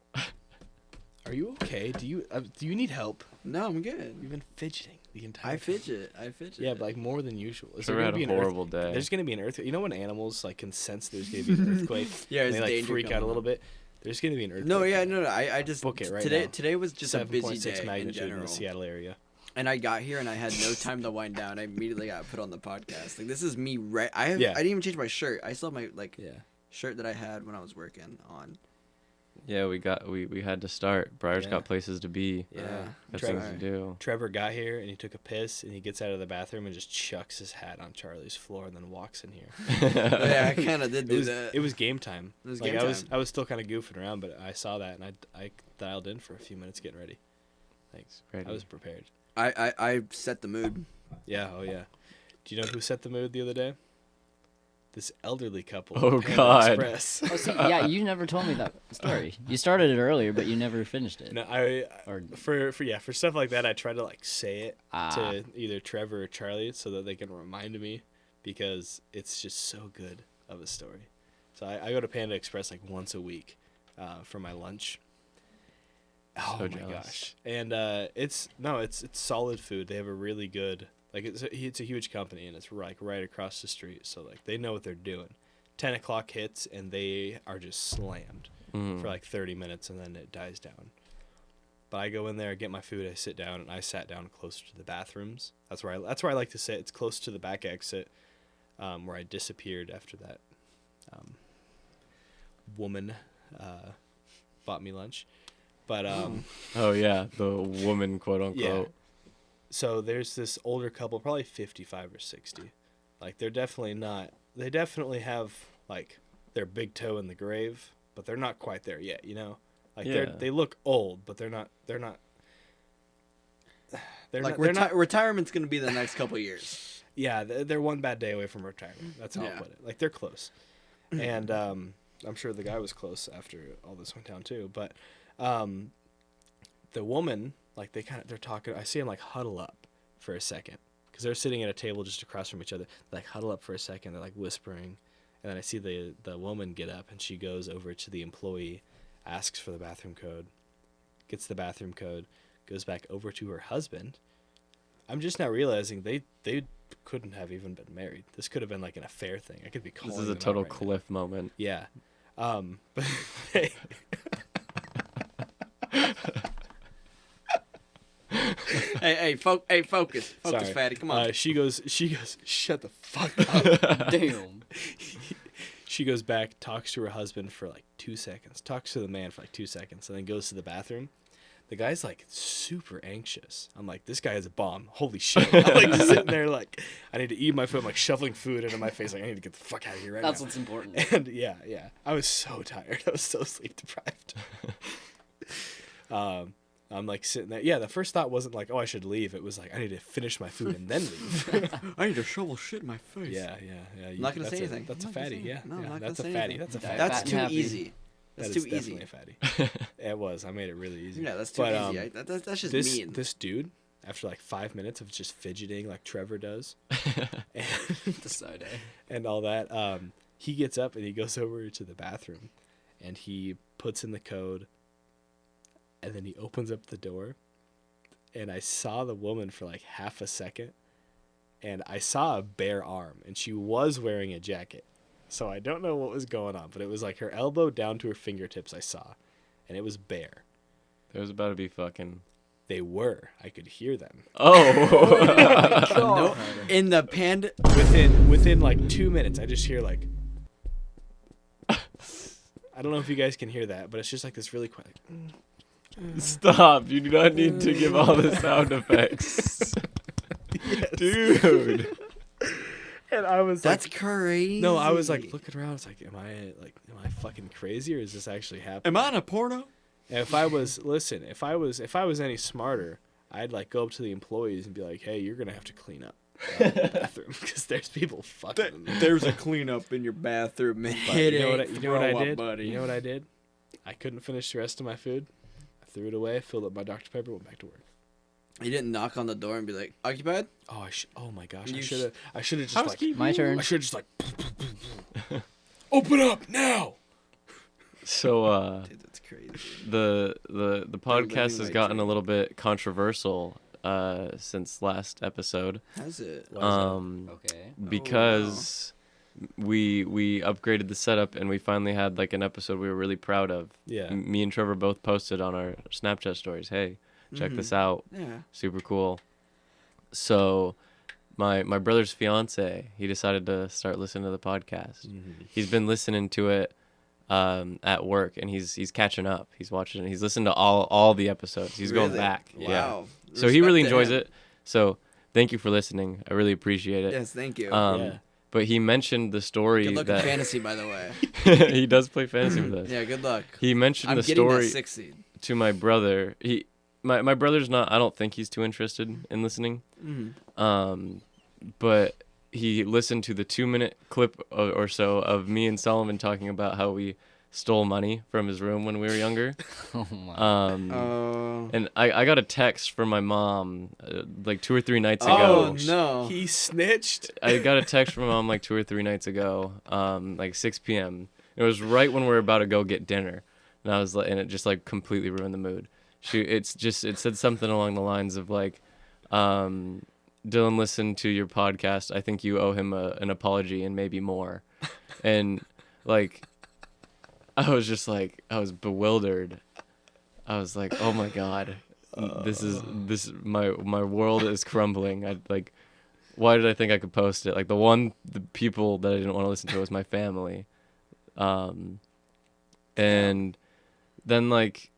Are you okay? Do you need help? No, I'm good. You've been fidgeting the entire I time. fidget. Yeah, but like more than usual. Is there Trevor gonna had be a an horrible day. There's gonna be an earthquake. You know when animals like can sense there's gonna be an earthquake? Yeah, and it's they like danger freak out a coming little on. bit. There's gonna be an earthquake. No, yeah, no. I just Book it right today. now. Today was just a busy 7.6 day in magnitude in general. the Seattle area. And I got here and I had no time to wind down. I immediately got put on the podcast. Like this is me. Yeah. I didn't even change my shirt. I still have my Yeah. shirt that I had when I was working on. Yeah, we had to start. Briar's Yeah. got places to be. Yeah. Got Trevor, things to do. Trevor got here and he took a piss and he gets out of the bathroom and just chucks his hat on Charlie's floor and then walks in here. Yeah, I kind of did It do was that. it was game time. It was Like game I time. was still kind of goofing around, but I saw that and I dialed in for a few minutes getting ready. Thanks. I Ready. was prepared. I set the mood. Yeah, oh yeah. Do you know who set the mood the other day? This elderly couple. at Oh, Panda God. Express. Oh, see, yeah, you never told me that story. You started it earlier, but you never finished it. No, Or for stuff like that, I try to like say it Ah. to either Trevor or Charlie so that they can remind me because it's just so good of a story. So I go to Panda Express like once a week for my lunch. Oh So my jealous. gosh! And it's solid food. They have a really good it's a huge company and it's like right across the street. So like they know what they're doing. 10 o'clock hits and they are just slammed Mhm. for like 30 minutes and then it dies down. But I go in there, get my food, I sit down, and I sat down closer to the bathrooms. That's where I like to sit. It's close to the back exit, where I disappeared after that woman bought me lunch. But Oh yeah, the woman, quote unquote. so there's this older couple, probably 55 or 60. Like they definitely have like their big toe in the grave, but they're not quite there yet, you know? Like Yeah. they look old, but they're not Retirement's gonna be the next couple years. yeah, they're one bad day away from retirement. That's how Yeah. I'll put it. Like they're close. And I'm sure the guy was close after all this went down too, but the woman, like they're talking, I see them like huddle up for a second because they're sitting at a table just across from each other. They like huddle up for a second, they're like whispering, and then I see the woman get up and she goes over to the employee, asks for the bathroom code, gets the bathroom code, goes back over to her husband. I'm just now realizing they couldn't have even been married. This could have been like an affair thing. I could be calling This is a them out total right now. Cliff moment. Yeah. But they, hey, focus, sorry. fatty. Come on. She goes, shut the fuck up. Damn. She goes back, talks to her husband for like 2 seconds, talks to the man for like 2 seconds, and then goes to the bathroom. The guy's like super anxious. I'm like, this guy is a bomb. Holy shit. I'm like sitting there like, I need to eat my food. I'm like shoving food into my face. Like, I need to get the fuck out of here right That's now. what's important. And yeah. I was so tired. I was so sleep deprived. I'm like sitting there. Yeah, the first thought wasn't like, oh, I should leave. It was like, I need to finish my food and then leave. I need to shovel shit in my face. Yeah. I'm not gonna say anything. That's I'm a not gonna fatty. say Yeah. anything. No, I'm Yeah, not that's a gonna say fatty. anything. That's a That's fatty. That's Fat too and happy. easy. That's That too is easy. definitely a fatty. It was. I made it really easy. Yeah, that's too But, easy. That's just this mean. this dude, after like 5 minutes of just fidgeting like Trevor does, and, Decide. and all that, he gets up and he goes over to the bathroom, and he puts in the code, And then he opens up the door, and I saw the woman for like half a second, and I saw a bare arm, and she was wearing a jacket. So I don't know what was going on, but it was like her elbow down to her fingertips I saw, and it was bare. There was about to be fucking. They were. I could hear them. Oh. No, in the panda. Within like 2 minutes, I just hear like. I don't know if you guys can hear that, but it's just like this really quiet. Stop! You do not need to give all the sound effects, dude. And I was That's like, crazy. no, I was like looking around. It's like, am I fucking crazy, or is this actually happening? Am I in a porno? And if I was any smarter, I'd like go up to the employees and be like, hey, you're gonna have to clean up the bathroom because there's people fucking. in there. There's a cleanup in your bathroom. But It you know what? ain't You know what I throw up, did? buddy. You know what I did? I couldn't finish the rest of my food. I threw it away, filled up my Dr Pepper, went back to work. You didn't knock on the door and be like, occupied? Oh my gosh! You I should have just like. Housekeeping. My turn. I should have just like. Open up now! So Dude, that's crazy. the podcast has like gotten a Drake. little bit controversial since last episode. How's it? Why is that? Okay. Because we upgraded the setup and we finally had like an episode we were really proud of. Yeah. Me and Trevor both posted on our Snapchat stories, hey, check this out, Yeah. super cool. So my brother's fiance, he decided to start listening to the podcast. He's been listening to it at work, and he's catching up. He's watching it. He's listened to all the episodes. He's going Really? back. Wow. Yeah. So he really Respect to enjoys him. it. So thank you for listening. I really appreciate it. Yes, thank you. Yeah. But he mentioned the story good luck in that fantasy, by the way. he does play fantasy with us. Yeah, good luck. He mentioned I'm the getting story that 6 seed. to my brother. My brother's not. I don't think he's too interested in listening. But he listened to the 2-minute clip or so of me and Solomon talking about how we stole money from his room when we were younger. Oh my. And I got a text from my mom like 2 or 3 nights Oh, ago. no. He snitched. I got a text from my mom like 2 or 3 nights ago, like 6 p.m. It was right when we were about to go get dinner, and I was like, and it just like completely ruined the mood. It said something along the lines of like, Dylan listened to your podcast. I think you owe him an apology and maybe more. And like, I was bewildered. I was like, oh my God, my world is crumbling. I like, why did I think I could post it? Like the people that I didn't want to listen to was my family. And then like,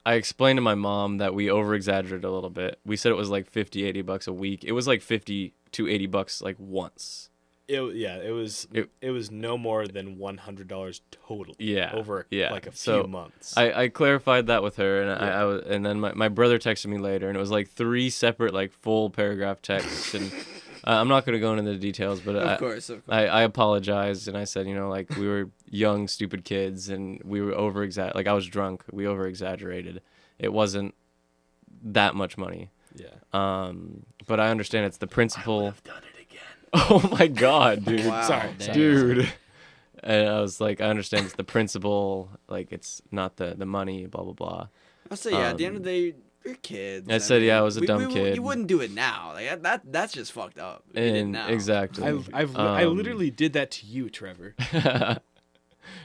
I explained to my mom that we over-exaggerated a little bit. We said it was like $50-$80 a week. It was like $50 to $80 like once. It was no more than $100 total. Yeah, Over yeah. like a So, few months. I clarified that with her, and Yeah. I was, and then my brother texted me later, and it was like 3 separate like full paragraph texts, and I'm not gonna go into the details, but Of course. I apologized, and I said, you know, like we were young, stupid kids, and we were like I was drunk. We over-exaggerated. It wasn't that much money. yeah. But I understand it's the principle. I've done it again. Oh my God, dude. Wow. Sorry. Damn. Dude. And I was like, I understand it's the principle, like it's not the money, blah blah blah. I'll say, yeah, at the end of the day, we're kids. I said, yeah, I was a dumb kid. You wouldn't do it now. Like that's just fucked up. If you did And now. exactly. I literally did that to you, Trevor.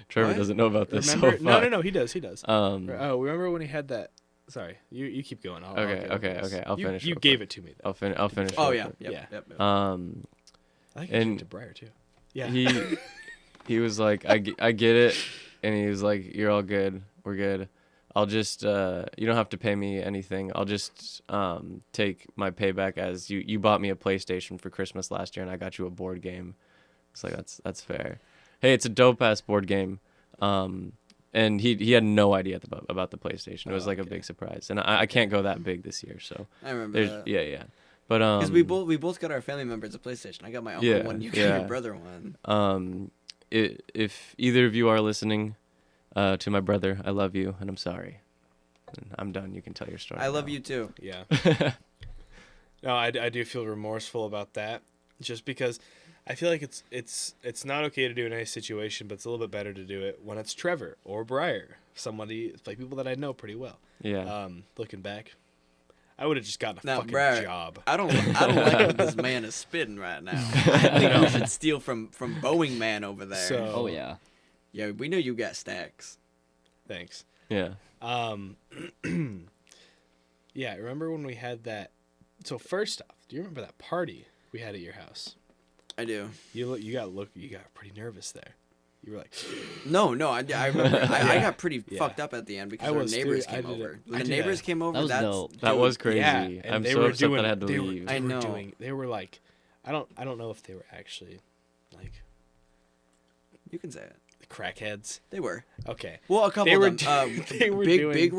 Trevor What? doesn't know about this. Remember? So No, fuck. he does. Oh, remember when he had that? Sorry, you keep going. I'll Okay, get over okay, this. okay, I'll finish You real gave quick. it to me. Though. I'll finish. Oh real yeah. quick. Yep. I think you and- gave it to Briar too. Yeah. He was like, I get it, and he was like, you're all good, we're good. I'll just you don't have to pay me anything. I'll just take my payback as you bought me a PlayStation for Christmas last year, and I got you a board game. It's like that's fair. Hey, it's a dope ass board game. And he had no idea about the PlayStation. It was like a big surprise, and I can't go that big this year. So I remember there's that. yeah. But Because we both got our family members a PlayStation. I got my uncle Yeah, one. You got yeah. your brother one. If either of you are listening, to my brother, I love you, and I'm sorry. And I'm done. You can tell your story. I love now. you too. Yeah. No, I do feel remorseful about that, just because I feel like it's not okay to do in any situation, but it's a little bit better to do it when it's Trevor or Briar, somebody like people that I know pretty well. Yeah. Looking back, I would have just gotten a Now, fucking Briar, job. I don't like what this man is spitting right now. I think we should steal from Boeing Man over there. So- Oh yeah. Yeah, we know you got stacks. Thanks. Yeah. Yeah, remember when we had that? So first off, do you remember that party we had at your house? I do. You got pretty nervous there. You were like, No, I remember. I got pretty Yeah. fucked up at the end because I our was, neighbors dude, I came did it. over. I When the did neighbors that. came over, That was that's dope. That dude, was crazy. yeah, and I'm they so were upset doing, that I had to they leave. Were, they I were know. doing. They were like, I don't know if they were actually like You can say it. crackheads. They were. Okay. Well, a couple They of were them. they were Big doing- Big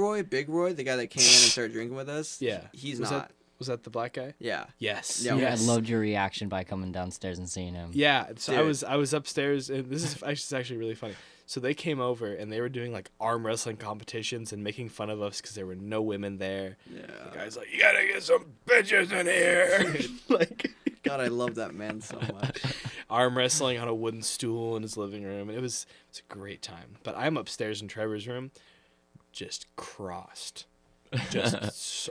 Roy, the guy that came in and started drinking with us. Yeah. He's Was not. Was that the black guy? Yeah. Yes. Yeah. Yeah, Yes. I loved your reaction by coming downstairs and seeing him. Yeah, so Dude. I was upstairs, and this is actually really funny. So they came over, and they were doing like arm wrestling competitions and making fun of us because there were no women there. The Yeah. guy's like, "You gotta get some bitches in here," like God, I love that man so much. arm wrestling on a wooden stool in his living room, and it was a great time. But I'm upstairs in Trevor's room, just crossed,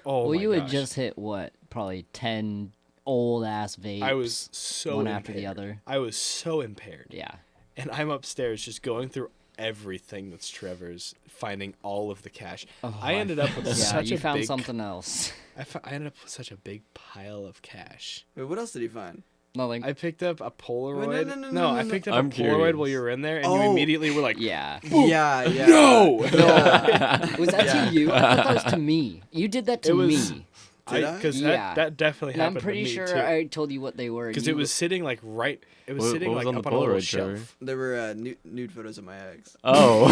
oh well, my you had gosh. just hit what? Probably 10 old ass vapes. I was so one after the impaired. other. I was so impaired. Yeah. And I'm upstairs just going through everything that's Trevor's, finding all of the cash. Oh, I ended up with Yeah, such you a found big, something else. I ended up with such a big pile of cash. Wait, what else did he find? Nothing. I picked up a Polaroid. no, I no. picked up I'm a Polaroid while curious. you were in there, and Oh. you immediately were like, yeah. Yeah. "No!" Was that Yeah. to you? I thought that was to me. You did that to It was- me. Did I? Because Yeah. that definitely And I'm happened pretty to me sure too. I told you what they were. and Because you it was sitting like right. It was What- sitting what was like on up the on a little Polaroid, Trevor? shelf. There were nude photos of my ex. Oh.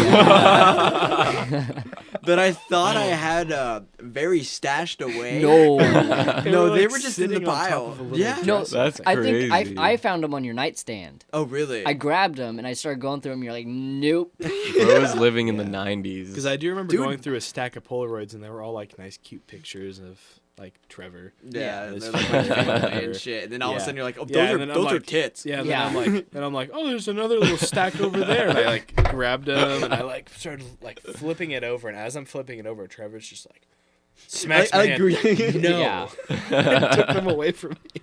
But I thought I had very stashed away. No. No, they like, were just in the sitting on top pile. of a little Yeah. No, dresser. That's I think crazy. I found them on your nightstand. Oh, really? I grabbed them and I started going through them. You're like, nope. Bro was living in the 90s. Because I do remember Dude. going through a stack of Polaroids, and they were all like nice, cute pictures of like Trevor. Yeah, it's they're like my fine. family and shit. And then all of a Yeah. sudden you're like, oh, Yeah, and then I'm those are like- tits. Yeah, and Yeah. then I'm like, oh, there's another little stack over there, and I like grabbed them, and I like started like flipping it over, and as I'm flipping it over, Trevor's just like smacks my I hand. agree. No, Yeah. took them away from me.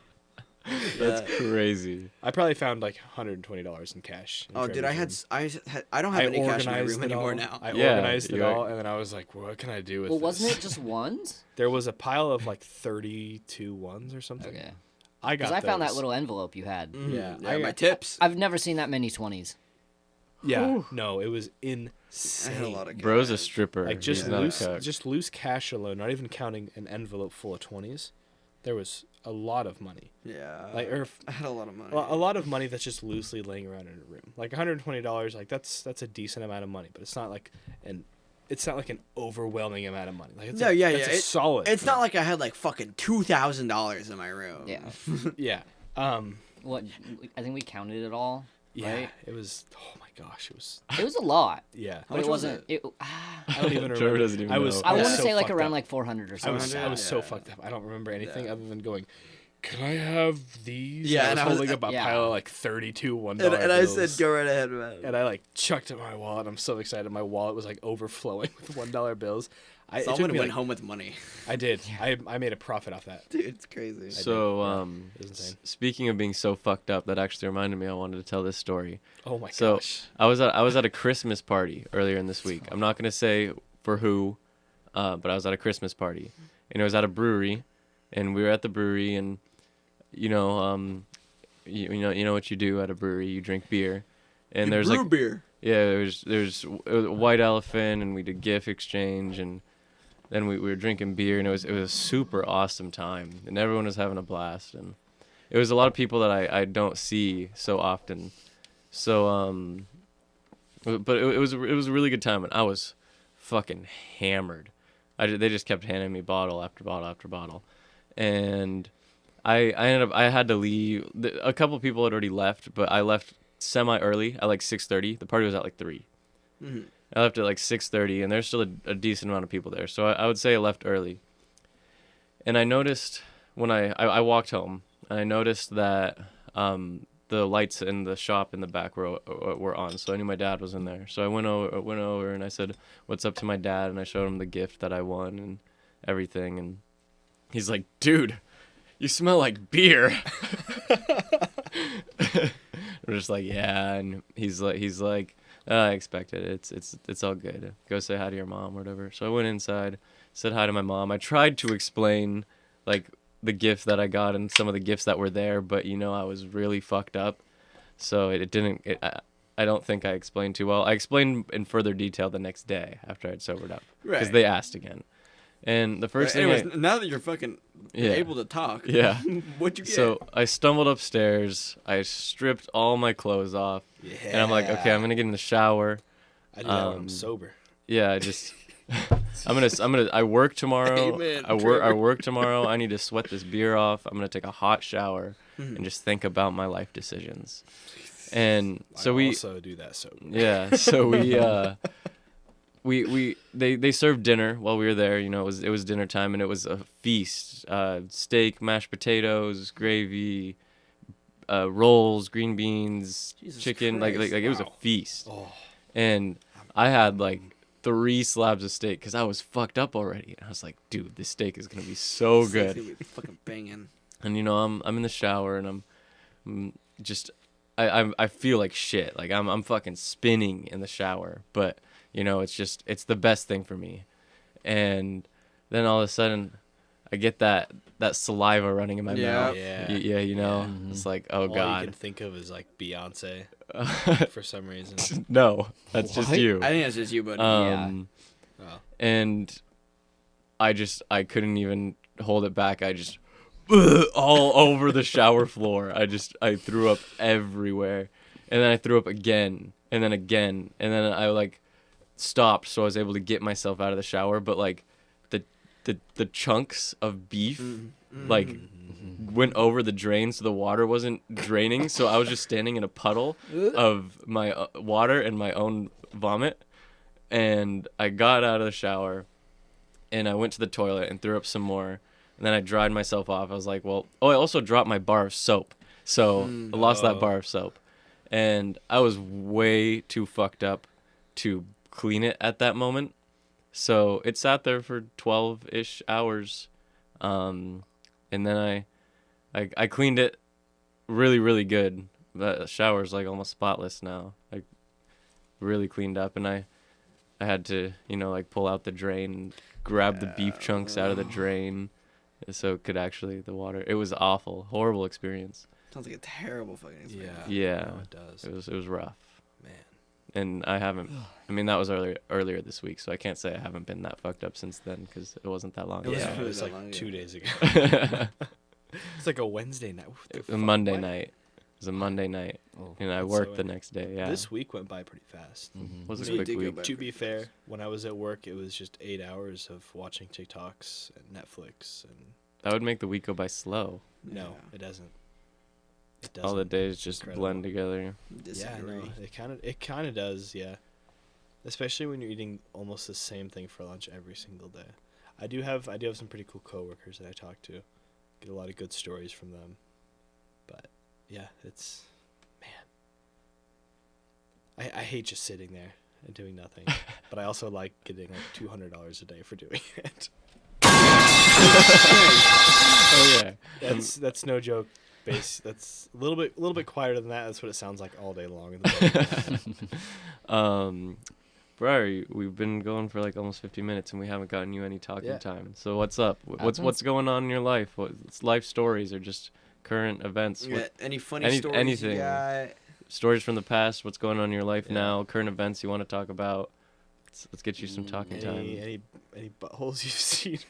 That's crazy. I probably found like $120 in cash. in Oh, dude, Trevor's room. I don't have I any cash in my organized room it anymore all. now. I Yeah, organized it you're right. all, and then I was like, what can I do with Well, this? wasn't it just ones? There was a pile of like 32 ones or something. Okay. I got Because I found that those. little envelope you had. Mhm. Yeah, yeah, I my got- tips. I've never seen that many 20s. Yeah, no, it was I insane. had a lot of Bro's a cash. stripper. Like just He's not a loose, cuck. just loose cash alone, not even counting an envelope full of 20s. There was a lot of money, Yeah. like or I had a lot of money. a lot of money that's just loosely laying around in a room. Like $120, like that's a decent amount of money, but it's not like an overwhelming amount of money. Like it's No, yeah, that's yeah, a solid. It's not like I had like fucking $2,000 in my room. Yeah. yeah, What? I think we counted it all. yeah. Right? It was. Oh my gosh, it was. It was a lot. Yeah, How But much it was wasn't. it? I don't even Trevor remember. doesn't even I was. know. I was want to so say like fucked around up. like 400 or I something. was 700? so Yeah. fucked up. I don't remember anything Yeah. other than going, "Can I have these?" Yeah, and and I I was was- holding up a yeah. pile of like 32 $1 And I bills. said, go right ahead, man. And I like chucked it in my wallet. I'm so excited. My wallet was like overflowing with $1 bills. It Someone took me, went like- home with money. I did. I made a profit off that. Dude, it's crazy. So, It was insane. speaking of being so fucked up, that actually reminded me I wanted to tell this story. Oh my So gosh. I was at a Christmas party earlier in this week. I'm not gonna say for who, but I was at a Christmas party, and it was at a brewery, and we were at the brewery, and you know what you do at a brewery, you drink beer, and there's brew like beer. yeah, there's a White Elephant, and we did gift exchange, and then we were drinking beer, and it was a super awesome time, and everyone was having a blast, and it was a lot of people that I don't see so often, so but it was a really good time, and I was fucking hammered. They just kept handing me bottle after bottle after bottle, and I had to leave. A couple people had already left, but I left semi early at like 6:30. The party was at like 3. Mm-hmm. I left at like 6:30, and there's still a decent amount of people there. So I would say I left early. And I noticed when I walked home, and I noticed that the lights in the shop in the back were on, so I knew my dad was in there. So I went over and I said, "What's up?" to my dad, and I showed him the gift that I won and everything, and he's like, "Dude, you smell like beer." We're just like, "Yeah," and he's like, "I expected it. It's all good. Go say hi to your mom or whatever." So I went inside, said hi to my mom. I tried to explain like the gift that I got and some of the gifts that were there, but I was really fucked up, so I don't think I explained too well. I explained in further detail the next day after I'd sobered up, because Right. they asked again. And the first thing, Anyways, now that you're fucking Yeah. able to talk, yeah. what'd you get? So I stumbled upstairs. I stripped all my clothes off, Yeah. and I'm like, okay, I'm gonna get in the shower. I do that when um, I'm sober. Yeah, I just. I work tomorrow. Amen, I Trevor. work tomorrow. I need to sweat this beer off. I'm gonna take a hot shower Mhm. and just think about my life decisions. And so I we, also do that sober. yeah. So they served dinner while we were there. It was dinner time, and it was a feast. Steak, mashed potatoes, gravy, rolls, green beans, Jesus chicken. Christ. Like it was a Wow. feast. Oh, And I had like 3 slabs of steak because I was fucked up already. And I was like, dude, this steak is gonna be so It's good. gonna be fucking banging. And I'm in the shower and I'm just I feel like shit. Like I'm fucking spinning in the shower. But it's the best thing for me. And then all of a sudden I get that saliva running in my Yeah. mouth. yeah. Yeah. It's like, oh All you god. can think of is like Beyonce for some reason. No, that's just What? you. I think that's just you, buddy. Oh. And I couldn't even hold it back. I just all over the shower floor. I threw up everywhere, and then I threw up again, and then I like stopped, so I was able to get myself out of the shower. But like the chunks of beef like went over the drain, so the water wasn't draining. So I was just standing in a puddle of my water and my own vomit. And I got out of the shower, and I went to the toilet and threw up some more. And then I dried myself off. I was like, well, I also dropped my bar of soap. So I lost that bar of soap. And I was way too fucked up to clean it at that moment. So it sat there for 12-ish hours. And then I cleaned it really, really good. The shower's like almost spotless now. I really cleaned up, and I had to, like pull out the drain and grab the beef chunks out of the drain so it could actually, the water. It was awful. Horrible experience. Sounds like a terrible fucking experience. Yeah. No, it does. It was rough. Man. And I haven't, that was earlier this week, so I can't say I haven't been that fucked up since then because it wasn't that long It was ago. Yeah, it really was that like long 2 ago. days ago. It's like a Wednesday night. What the A fuck? Monday What? night. It was a Monday night, Oh. and I That's worked so the next day. Yeah. This week went by pretty fast. was a It quick did go week. by. To be fair, when I was at work, it was just 8 hours of watching TikToks and Netflix, and That would make the week go by slow. no, Yeah. it doesn't. It doesn't. All the days just Incredible. blend together. Yeah, Disagree. no, it kind of does, yeah. Especially when you're eating almost the same thing for lunch every single day. I do have some pretty cool coworkers that I talk to. Get a lot of good stories from them. But yeah, it's man. I hate just sitting there and doing nothing. But I also like getting like $200 a day for doing it. Oh yeah. That's no joke. That's a little bit quieter than that. That's what it sounds like all day long in the morning. Briar, we've been going for like almost 50 minutes and we haven't gotten you any talking Yeah. time. So what's up? What's going on in your life? What's life stories or just current events? You got any funny any- stories anything. you got? Stories from the past? What's going on in your life Yeah. now? Current events you want to talk about? Let's get you some talking time. Any buttholes you've seen?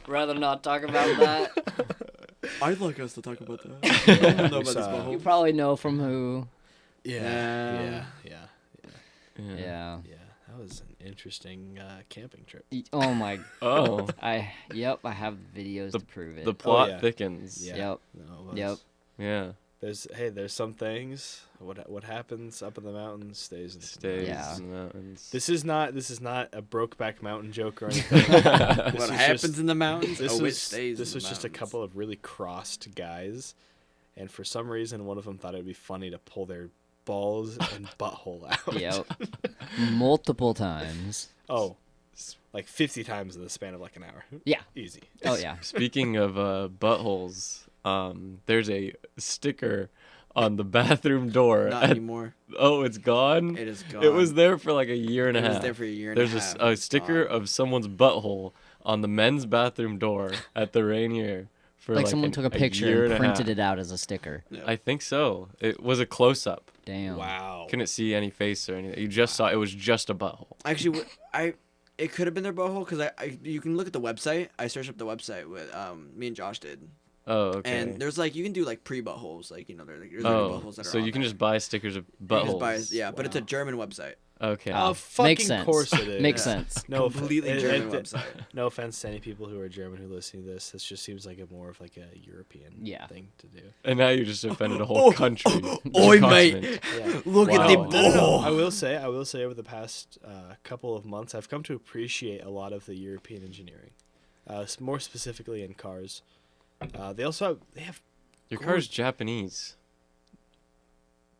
Rather not talk about that. I'd like us to talk about that. I don't know about this You butthole. You probably know from who. Yeah. Yeah. Yeah. That was an interesting camping trip. Oh my. Oh, I have videos to prove it. the plot yeah. thickens. Yeah. Yep. No, it was. Yep. Yeah. There's some things. What happens up in the mountains stays in the Stays Yeah. in the mountains. This is not a Brokeback Mountain joke or anything. What happens in the mountains? This it was stays. this in was the just a mountains. couple of really crossed guys, and for some reason, one of them thought it'd be funny to pull their balls and butthole out. Yep. Multiple times. Oh, like 50 times in the span of like an hour. Yeah. Easy. Oh yeah. Speaking of buttholes, there's a sticker on the bathroom door. Not anymore. Oh, it's gone? It is gone. It was there for like a year and a It half. was there for a year and There's a half. a It's sticker gone. of someone's butthole on the men's bathroom door at the Rainier for Like someone took a picture and printed it. it out as a sticker. I think so. It was a close up. Damn. Wow. Couldn't see any face or anything. You just saw it was just a butthole. Actually, it could have been their butthole because you can look at the website. I searched up the website with me and Josh did, Oh, okay. and there's like you can do like pre buttholes, like there's buttholes that are so on you can there. just buy stickers of You can just buttholes. buy, yeah, but it's a German website. Okay. Oh, Makes fucking sense. course it is. Makes Yeah. sense. No, Completely German website. No offense to any people who are German who listen to this. This just seems like more of like a European Yeah. thing to do. And now you just offended a whole country. Oi, continent. mate. Yeah. Look Wow. at the No, No, no, no. ball. I will say over the past couple of months, I've come to appreciate a lot of the European engineering, more specifically in cars. They have. Your car's Japanese.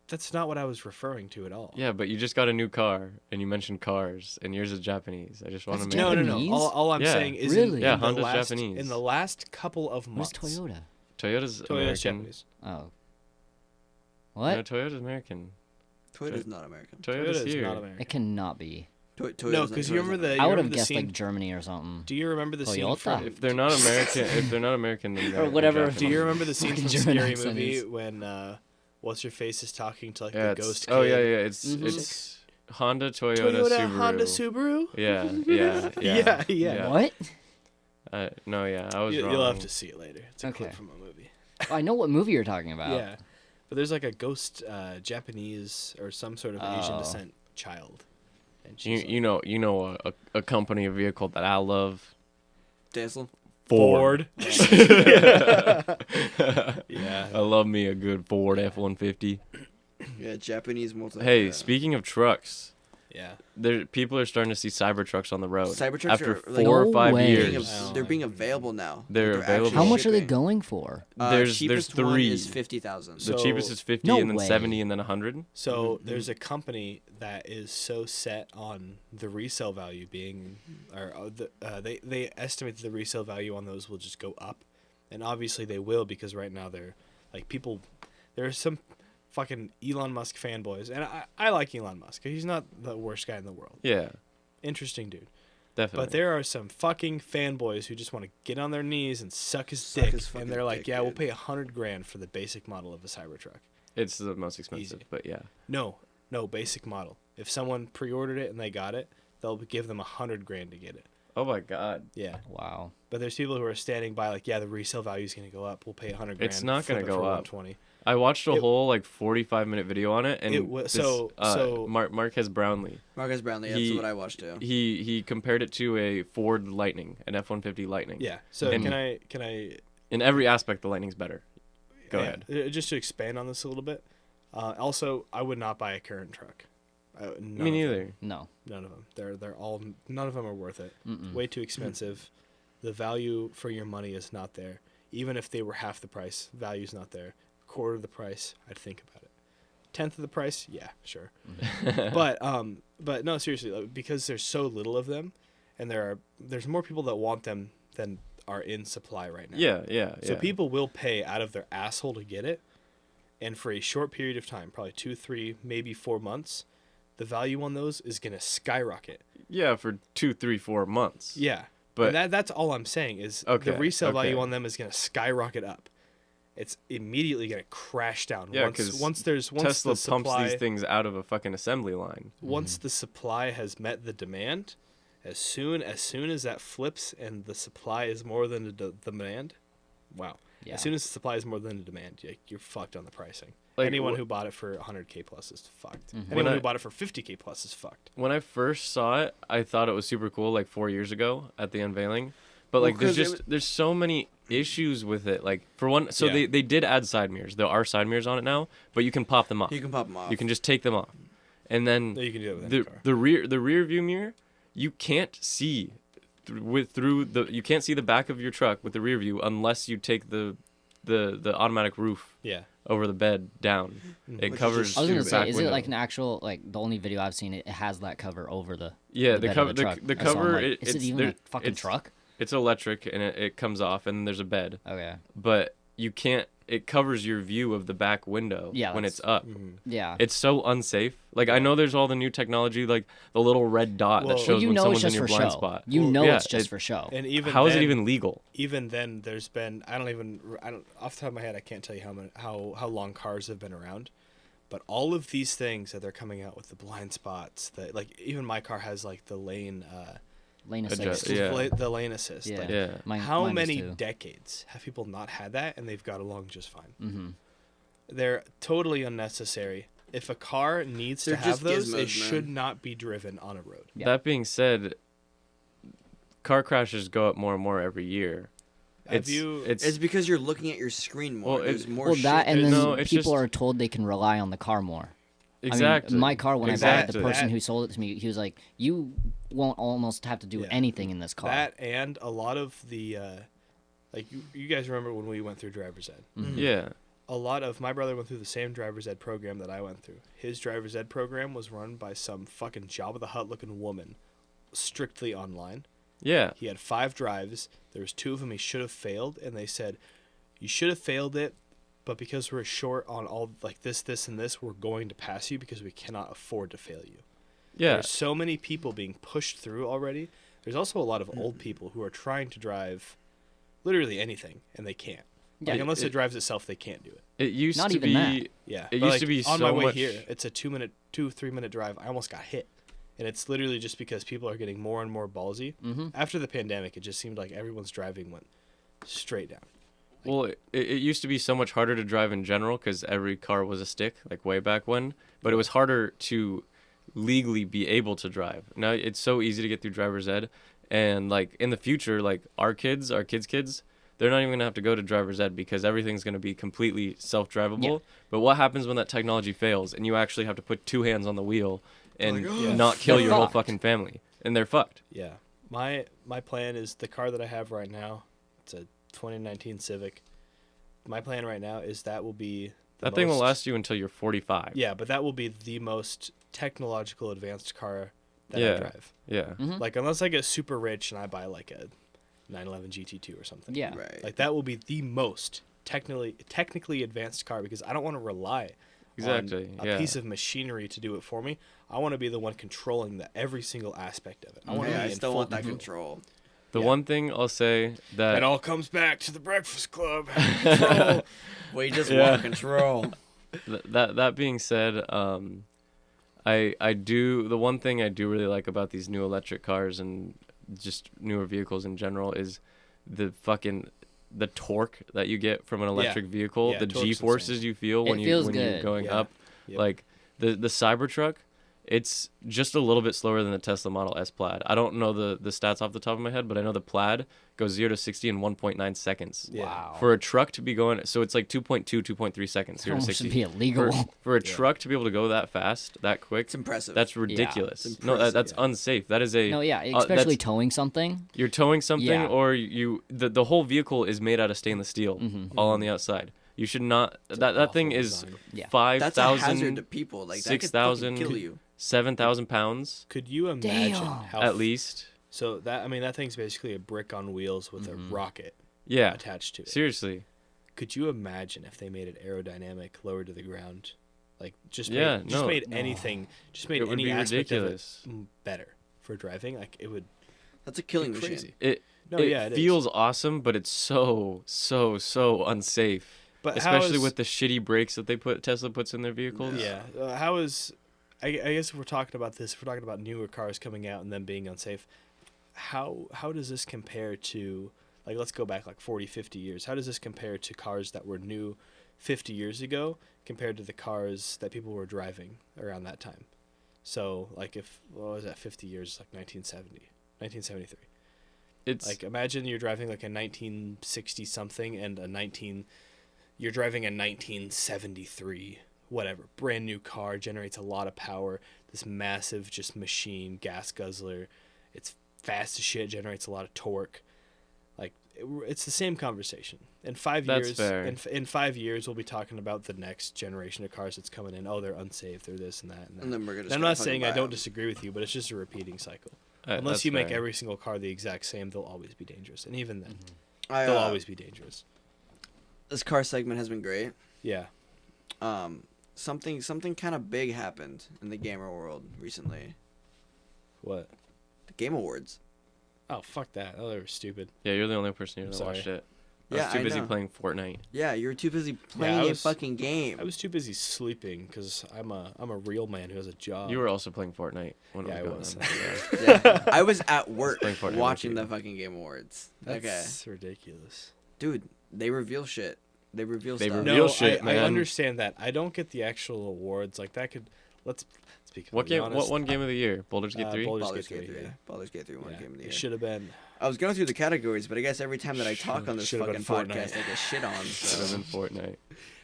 That's not what I was referring to at all. Yeah, but you just got a new car and you mentioned cars and yours is Japanese. I just want to That's make No, no, Japanese? no. All I'm Yeah. saying is Really? Yeah, in the Honda's last, Japanese. in the last couple of Where's months. Toyota? Toyota's Toyota's American. Japanese. Oh. No, What? Toyota's American. Toyota's not American. Toyota's Toyota is here. not American. It cannot be. Toyota's No, not- because Toyota's you remember not the. American. I would remember have the guessed scene, like Germany or something. Do you remember the scene Toyota? from? If they're not American, if they're not American, then they're whatever. Japanese. Do you remember the scene Fucking from German Scary accent Movie is- when what's your face is talking to like Yeah, the ghost? oh kid? yeah, yeah. It's Mhm. it's Honda, Toyota, Toyota, Subaru. Honda, Subaru. Yeah, yeah, yeah. Yeah, yeah. What? No, yeah, I was wrong. You'll have to see it later. It's a clip Okay. from a movie. I know what movie you're talking about. Yeah, but there's like a ghost Japanese or some sort of Asian Oh. descent child, and You, she's you know a company, a vehicle that I love. Tesla. Ford. Yeah, I love me a good Ford F-150. Yeah, Japanese multi. Hey, speaking of trucks, Yeah. people are starting to see Cybertrucks on the road. Cybertrucks after are, like, 4 or No 5 way. years. They're being available now. They're available. How actually much are they shipping. going for? There's Cheapest one three. is 50,000. The So- cheapest is 50, No and then way. 70, and then 100. So there's a company that is so set on the resale value being, or they estimate that the resale value on those will just go up, and obviously they will because right now they're like people. There are some fucking Elon Musk fanboys, and I like Elon Musk. He's not the worst guy in the world. Yeah, Interesting dude. definitely. But there are some fucking fanboys who just want to get on their knees and suck his Suck dick, his fucking and they're like, dick, "Yeah, we'll dude. pay $100,000 for the basic model of a Cybertruck." It's the most expensive, Easy. but yeah. No, basic model. If someone pre-ordered it and they got it, they'll give them $100,000 to get it. Oh my god. Yeah, Wow. but there's people who are standing by like, yeah, the resale value is gonna go up. We'll pay $100,000. It's not gonna flip it go for up. 120. I watched a It- whole like 45-minute video on it, and It wa- this, so- Marquez Brownlee, Marcus Brownlee, that's He- what I watched too. he compared it to a Ford Lightning, an F-150 Lightning. Yeah. So And- can I? In every aspect, the Lightning's better. Go yeah, ahead. Just to expand on this a little bit. Also, I would not buy a current truck. Me neither. No. None of them. They're all. None of them are worth it. Mm-mm. Way too expensive. The value for your money is not there. Even if they were half the price, value's not there. Quarter of the price, I'd think about it. Tenth of the price, yeah, sure. but no, seriously, like, because there's so little of them, and there's more people that want them than are in supply right now. Yeah, yeah, So yeah. people will pay out of their asshole to get it, and for a short period of time, probably 2, 3, maybe 4 months, the value on those is gonna skyrocket. Yeah, for 2, 3, 4 months. Yeah. But- And that's all I'm saying is Okay, the resale value okay. on them is going to skyrocket up. It's immediately going to crash down. Yeah, once 'cause once Tesla the pumps supply, these things out of a fucking assembly line. once the supply has met the demand, as soon as that flips and the supply is more than the demand, wow. Yeah. As soon as the supply is more than the demand, you're fucked on the pricing. Like, Anyone wh- who bought it for 100K plus is fucked. Mhm. Anyone When who I- bought it for 50K plus is fucked. When I first saw it, I thought it was super cool, like 4 years ago at the unveiling. But Well, like, there's 'cause it just there's so many issues with it. Like, for one, so Yeah. they did add side mirrors. There are side mirrors on it now, but you can pop them off. You can pop them off. You can just take them off, and then No, you can do it with any the car. the rear view mirror, you can't see you can't see the back of your truck with the rear view unless you take the the automatic roof Yeah. over the bed down. Mm. It Which is covers. just I was gonna your say, back is window. it like an actual like the only video I've seen? It has that cover over the Yeah, the the bed cover. of the truck. The So I'm cover. like, is it it's even there- a fucking it's, truck? It's electric and it comes off, and then there's a bed. Okay. But you can't. It covers your view of the back window Yeah, when that's- it's up. Yeah. It's so unsafe. Like I know there's all the new technology, like the little red dot Well- that Well, shows you when know it's someone's in just your for blind show. spot. You Well, know yeah, it's just it- for show. And even How is it then- even legal? Even then, there's been I don't off the top of my head I can't tell you how long cars have been around, but all of these things that they're coming out with the blind spots that like even my car has like the lane Lane Adjust- assist. yeah. the lane assist. Yeah. Like, Yeah. how mine does many too. decades have people not had that and they've got along just fine? Mm-hmm. They're totally unnecessary. If a car needs They're to have just those, gizmos, it should man. not be driven on a road. Yeah. That being said, car crashes go up more and more every year. Have you? It's because you're looking at your screen more. Well, There's more Well, shit. that and there's- then No, it's people just- are told they can rely on the car more. exactly. I mean, my car when I bought it, the Exactly. person That- who sold it to me, he was like, "You won't almost have to do Yeah. anything in this car." That and a lot of the like you guys remember when we went through driver's ed. Mhm. Yeah. A lot of my brother went through the same driver's ed program that I went through. His driver's ed program was run by some fucking Jabba the Hutt looking woman, strictly online. Yeah. He had 5 drives. There was 2 of them he should have failed, and they said, "You should have failed it, but because we're short on all like this, and this, we're going to pass you because we cannot afford to fail you." Yeah. There's so many people being pushed through already. There's also a lot of old people who are trying to drive literally anything, and they can't. Yeah, Like, unless it it- drives itself, they can't do it. It used Not to even be. that. Yeah, It but, used to be on so my way much- here. It's a 2-3 minute drive. I almost got hit, and it's literally just because people are getting more and more ballsy. Mm-hmm. After the pandemic, it just seemed like everyone's driving went straight down. Well, it used to be so much harder to drive in general because every car was a stick, like way back when. But it was harder to legally be able to drive. Now it's so easy to get through driver's ed, and like in the future, like our kids, they're not even gonna have to go to driver's ed because everything's gonna be completely self-drivable. Yeah. But what happens when that technology fails and you actually have to put 2 hands on the wheel and Like, "Oh, not kill they're your whole fucked. fucking family? And they're fucked. Yeah, my plan is the car that I have right now. It's a 2019 Civic. My plan right now is that will be the That thing will most- last you until you're 45. Yeah, but that will be the most technological advanced car that I Yeah. drive. Yeah. Mm-hmm. Like unless I get super rich and I buy like a 911 GT2 or something. Yeah. Right. Like that will be the most technically advanced car because I don't want to rely Exactly. on a Yeah. piece of machinery to do it for me. I want to be the one controlling every single aspect of it. I want Yeah, to I be in still full want that control. control. The Yeah. one thing I'll say that It all comes back to the Breakfast Club. Control. We just Yeah. want control. that being said, I do the one thing I do really like about these new electric cars and just newer vehicles in general is the torque that you get from an electric vehicle, Yeah, the torque's G-forces insane. you feel It when feels you're good. going Yeah. up. Yep. Like the Cybertruck, it's just a little bit slower than the Tesla Model S Plaid. I don't know the stats off the top of my head, but I know the Plaid goes 0 to 60 in 1.9 seconds. Yeah. Wow. For a truck to be going, so it's like 2.2, 2.3 seconds, 0 to Almost 60. should be illegal. For a Yeah. truck to be able to go that fast, that quick, It's impressive. that's ridiculous. It's No, impressive, that's yeah. unsafe. That is a No, yeah, that's- especially towing something. you're towing something, Yeah. or the whole vehicle is made out of stainless steel, Mm-hmm. all on the outside. You should not. It's That an thing awful is design. Yeah. That's a hazard to 5,000, people. Like that could 6,000 fucking kill you. 7,000 pounds Could you imagine Damn. how at least. So that thing's basically a brick on wheels with Mm-hmm. a rocket Yeah, attached to it. seriously. Could you imagine if they made it aerodynamic, lower to the ground, like just Yeah, made, just no. made anything, just made It would any be aspect ridiculous. of it better for driving? Like it would That's a be killing crazy. machine. No, it yeah, it is. feels awesome, but it's so unsafe. But how Especially is- with the shitty brakes that Tesla puts in their vehicles. Yeah. How is? I guess if we're talking about this, if we're talking about newer cars coming out and them being unsafe, how does this compare to like let's go back like 40, 50 years? How does this compare to cars that were new 50 years ago compared to the cars that people were driving around that time? So like if what was that 50 years like 1970, 1973. It's Like imagine you're driving like a 1960 something and you're driving a 1973 whatever brand new car, generates a lot of power, this massive just machine, gas guzzler. It's fast as shit, generates a lot of torque. Like it's the same conversation. In 5 That's years, fair. in 5 years, we'll be talking about the next generation of cars that's coming in. Oh, they're unsafe. They're this and that and that. And then we're gonna. And I'm not saying I don't disagree with you, but it's just a repeating cycle. Unless That's you make fair. every single car the exact same, they'll always be dangerous. And even then, I, they'll always be dangerous. This car segment has been great. Yeah. Something kind of big happened in the gamer world recently. What? The Game Awards. Oh, fuck that. Oh, they were stupid. Yeah, you're the only person I'm who watched sorry. it. I Yeah, was too I busy know. playing Fortnite. Yeah, you were too busy playing I a was- fucking game. I was too busy sleeping because I'm a real man who has a job. You were also playing Fortnite when Yeah, it I was was. going on. Yeah, I was at work playing Fortnite watching with the you. fucking Game Awards. That's ridiculous. Dude, they reveal shit. They reveal They stuff. reveal- No, Real shit, I man. understand that. I don't get the actual awards. Like that could. Let's be What game? honest. What one game of the year? Baldur's Gate 3. Baldur's Baldur's Gate Gate 3, 3. yeah. Baldur's Gate 3 won Yeah, Game of the Year. it should have been. I was going through the categories, but I guess every time that I talk on this Should've fucking been podcast, Fortnite. I get shit on. Should have So. been Fortnite.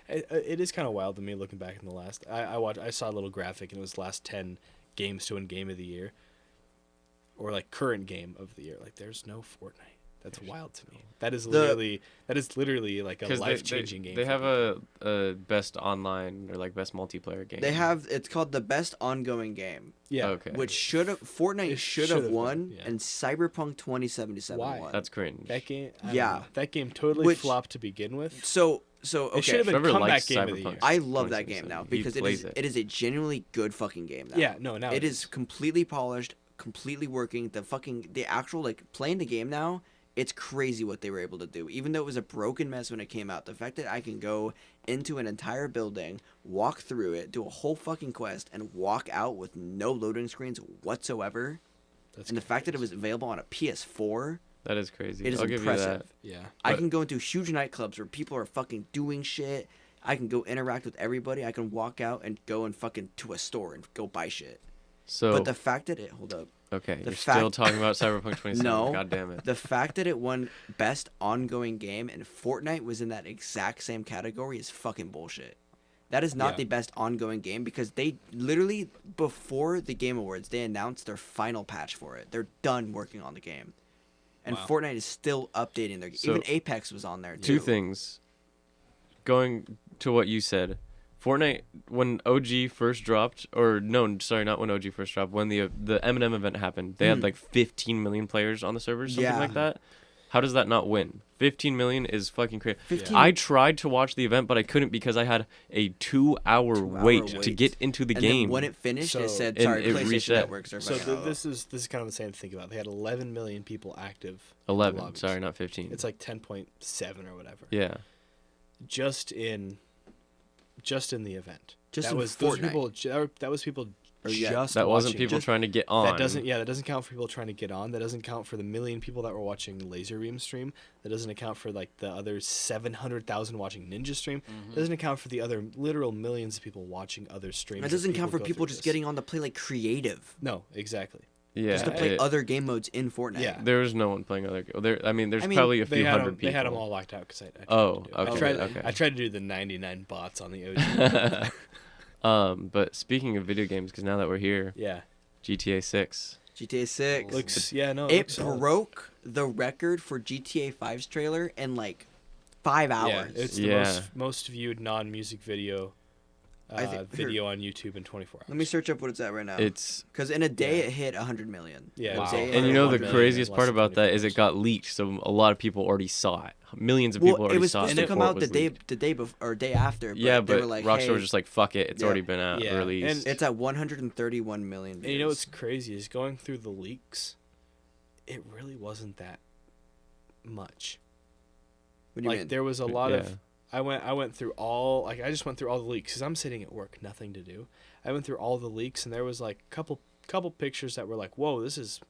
It is kind of wild to me looking back in the last. I saw a little graphic and it was last 10 games to win Game of the Year, or like current Game of the Year. Like there's no Fortnite. That's wild to me. That is literally like a Because life changing game. They for have people. a best online or like best multiplayer game. They have, it's called the best ongoing game, yeah. Okay. which Fortnite It should have should've won, won, yeah. and Cyberpunk 2077 Why? won. That's cringe. That game. I don't Yeah. know. That game totally Which- flopped to begin with. So It okay. should have been Trevor comeback likes game of the Cyberpunk. year. I love that game 2077. now He because plays it is a genuinely good fucking game now. Yeah. No. Now it is completely polished, completely working. The actual like playing the game now, it's crazy what they were able to do. Even though it was a broken mess when it came out, the fact that I can go into an entire building, walk through it, do a whole fucking quest, and walk out with no loading screens whatsoever, That's and the fact that it was available on a PS4, That is crazy. it is I'll give you impressive. that. Yeah. I But- can go into huge nightclubs where people are fucking doing shit. I can go interact with everybody. I can walk out and go and fucking to a store and go buy shit. So But the fact that hold up. okay, the you're still fact- talking about Cyberpunk 27. No. God damn it. The fact that it won best ongoing game and Fortnite was in that exact same category is fucking bullshit. That is not Yeah. the best ongoing game because they literally before the Game Awards they announced their final patch for it. They're done working on the game. And Wow. Fortnite is still updating their So, even Apex was on there too. Two things. Going to what you said, Fortnite when OG first dropped, or no, sorry, not when OG first dropped. When the Eminem event happened, they had like 15 million players on the servers, something Yeah. like that. How does that not win? 15 million is fucking crazy. 15 I tried to watch the event, but I couldn't because I had a 2-hour 2-hour wait to wait. get into the and game. then when it finished, So- it said, And "Sorry, it PlayStation reset. networks are So fucking out." this is kind of insane to think about. They had 11 million people active. in the 11, lobbies. sorry, not 15. It's like 10.7 or whatever. yeah. Just in the event. Just that in was those Fortnite. people. That was people Or, yeah, just. That wasn't watching people it. trying to get on. That doesn't count for people trying to get on. That doesn't count for the million people that were watching Laserbeam stream. That doesn't account for like the other 700,000 watching Ninja stream. That doesn't account for the other literal millions of people watching other streams. It that doesn't count for go people through just this. getting on to play like creative, No, exactly. Yeah. just to play it- other game modes in Fortnite. Yeah. There was no one playing other. There's I mean, probably a They few had hundred them. people. They had them all locked out because I tried Oh, to do it. okay, I tried. okay. I tried to do the 99 bots on the OG. But speaking of video games, because now that we're here, yeah. GTA 6. GTA 6. Looks. Yeah. No. it looks solid. broke the record for GTA 5's trailer in like 5 hours. Yeah, it's the Yeah. most viewed non-music video I think- video on YouTube in 24 hours. Let me search up what it's at right now. It's Because in a day Yeah. it hit 100 million. Yeah, In a wow. day it and hit you know the 100 million. craziest less part than about that 24 is it got leaked, so a lot of people already saw it. Millions of Well, people it already was saw it. supposed to come before it out was leaked. the day before or day after. But Yeah, they but were like, Rockstar hey, was just like, "Fuck it, it's Yeah. already been out Yeah, released." and- it's at 131 million views. And you know what's crazy is going through the leaks. It really wasn't that much. What do you Like mean? there was a lot Yeah. of. I went through all like I just went through all the leaks because I'm sitting at work, nothing to do. I went through all the leaks and there was like couple pictures that were like, whoa, this is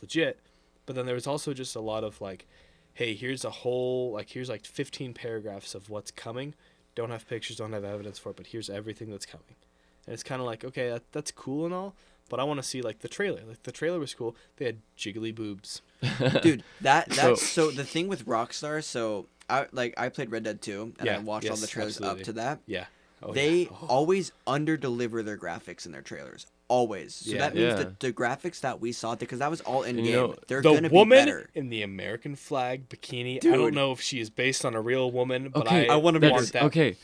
legit. But then there was also just a lot of like, hey, here's like 15 paragraphs of what's coming. Don't have pictures, don't have evidence for it, but here's everything that's coming. And it's kind of like, okay, that's cool and all, but I want to see like the trailer. Like the trailer was cool. They had jiggly boobs. Dude, that's So- so the thing with Rockstar. So I played Red Dead 2 and I Yeah, watched all the yes, trailers absolutely. up to that. Yeah. Oh, They yeah. Oh. always under deliver their graphics in their trailers. always. So Yeah. that means Yeah. that the graphics that we saw, because that was all in You game, know, they're The gonna be woman better. in the American flag bikini. I Dude. don't know if she is based on a real woman, but Okay, I wanna be want that. Okay,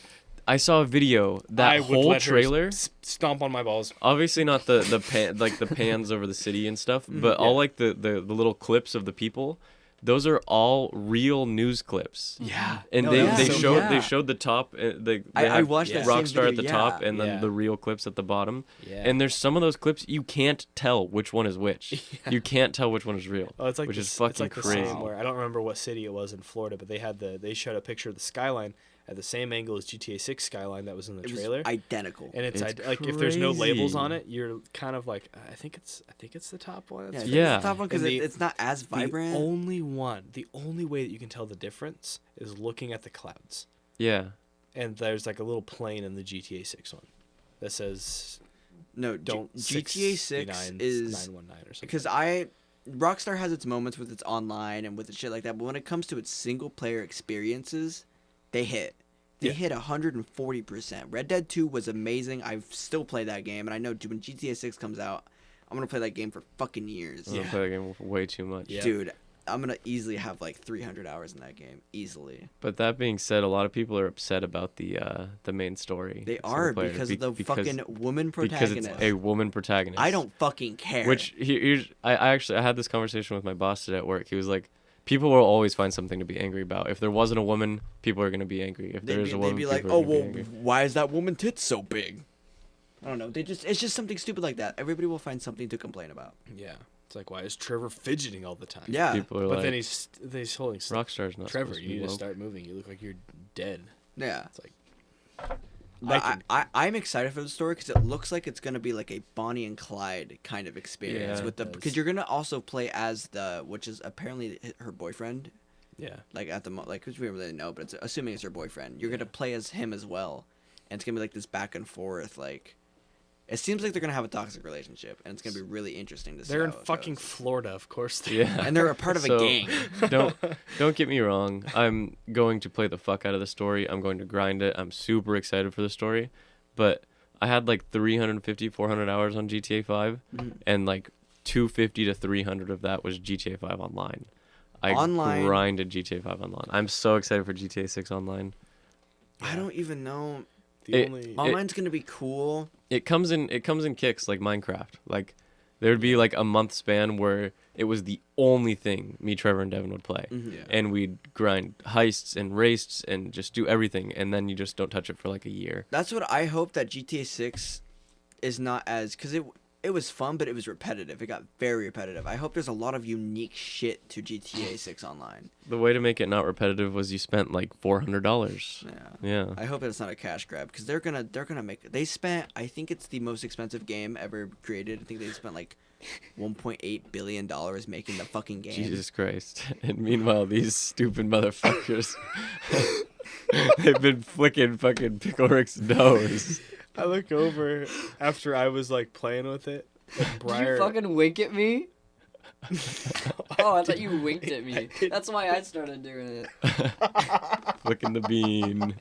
I saw a video. I That would whole let her trailer. stomp on my balls. Obviously not the pan, like the pans over the city and stuff, but all yeah. like the little clips of the people. Those are all real news clips. Yeah, And No, they, yeah. they So, showed yeah. they showed the top. They I have watched that Rockstar same at the video, top, yeah. and then Yeah. the real clips at the bottom. Yeah. And there's some of those clips you can't tell which one is which. You can't tell which one is real. Oh, it's like which this, is fucking it's like the crazy. same where I don't remember what city it was in Florida, but they showed a picture of the skyline at the same angle as GTA 6 skyline that was in the It was trailer. identical. And it's It's like if there's no labels on crazy. it, you're kind of like I think it's the top one. That's Yeah. It's the top one because And the- it's not as vibrant. The only way that you can tell the difference is looking at the clouds. Yeah. And there's like a little plane in the GTA 6 one that says No, don't GTA 6 69 is 919 or something. because Rockstar has its moments with its online and with its shit like that, but when it comes to its single player experiences, they hit. They Yeah. hit 140%. Red Dead 2 was amazing. I've still played that game, and I know when GTA 6 comes out, I'm gonna play that game for fucking years. I'm gonna play that game way too much. Yeah. Dude, I'm gonna easily have like 300 hours in that game, easily. But that being said, a lot of people are upset about the main story. They single are player, because of the because- fucking woman because protagonist. it's a woman protagonist. I don't fucking care. Which here's I had this conversation with my boss today at work. He was like, people will always find something to be angry about. If there wasn't a woman, people are gonna be angry. If there is a woman, they'd be like, people oh are gonna well, be angry. why is that woman tits so big? I don't know. It's just something stupid like that. Everybody will find something to complain about. yeah, it's like why is Trevor fidgeting all the time? Yeah. People are but like, then he's holding stuff. Rockstar's not Trevor, supposed to you be need to woke. start moving. You look like you're dead. Yeah. It's like I'm excited for the story because it looks like it's gonna be like a Bonnie and Clyde kind of experience Yeah, with the it because does. you're gonna also play as which is apparently her boyfriend. yeah. Like at the like which we don't really know, but it's assuming it's her boyfriend. You're gonna play as him as well, and it's gonna be like this back and forth. Like it seems like they're gonna have a toxic relationship, and it's gonna be really interesting to see. They're in how it fucking goes. Florida, of course. Yeah. and they're a part of So, a gang. don't get me wrong. I'm going to play the fuck out of the story. I'm going to grind it. I'm super excited for the story, but I had like 350, 400 hours on GTA 5, and like 250 to 300 of that was GTA 5 online. I Online- grinded GTA 5 online. I'm so excited for GTA 6 online. I don't even know. The It- only Online's gonna be cool. It comes in kicks like Minecraft. Like there would be like a month span where it was the only thing me, Trevor, and Devin would play. Mhm. Yeah. And we'd grind heists and races and just do everything, and then you just don't touch it for like a year. That's what I hope that GTA 6 is not as because it was fun, but it was repetitive. It got very repetitive. I hope there's a lot of unique shit to GTA 6 online. The way to make it not repetitive was you spent like $400. Yeah. Yeah. I hope it's not a cash grab because they're gonna make. They spent. I think it's the most expensive game ever created. I think they spent like $1.8 billion making the fucking game. Jesus Christ. And meanwhile, these stupid motherfuckers, they've been flicking fucking Pickle Rick's nose. I look over after I was like playing with it. And Did Briar, you fucking wink at me? Oh, I thought you winked at me. did. That's why I started doing it. Flicking the bean.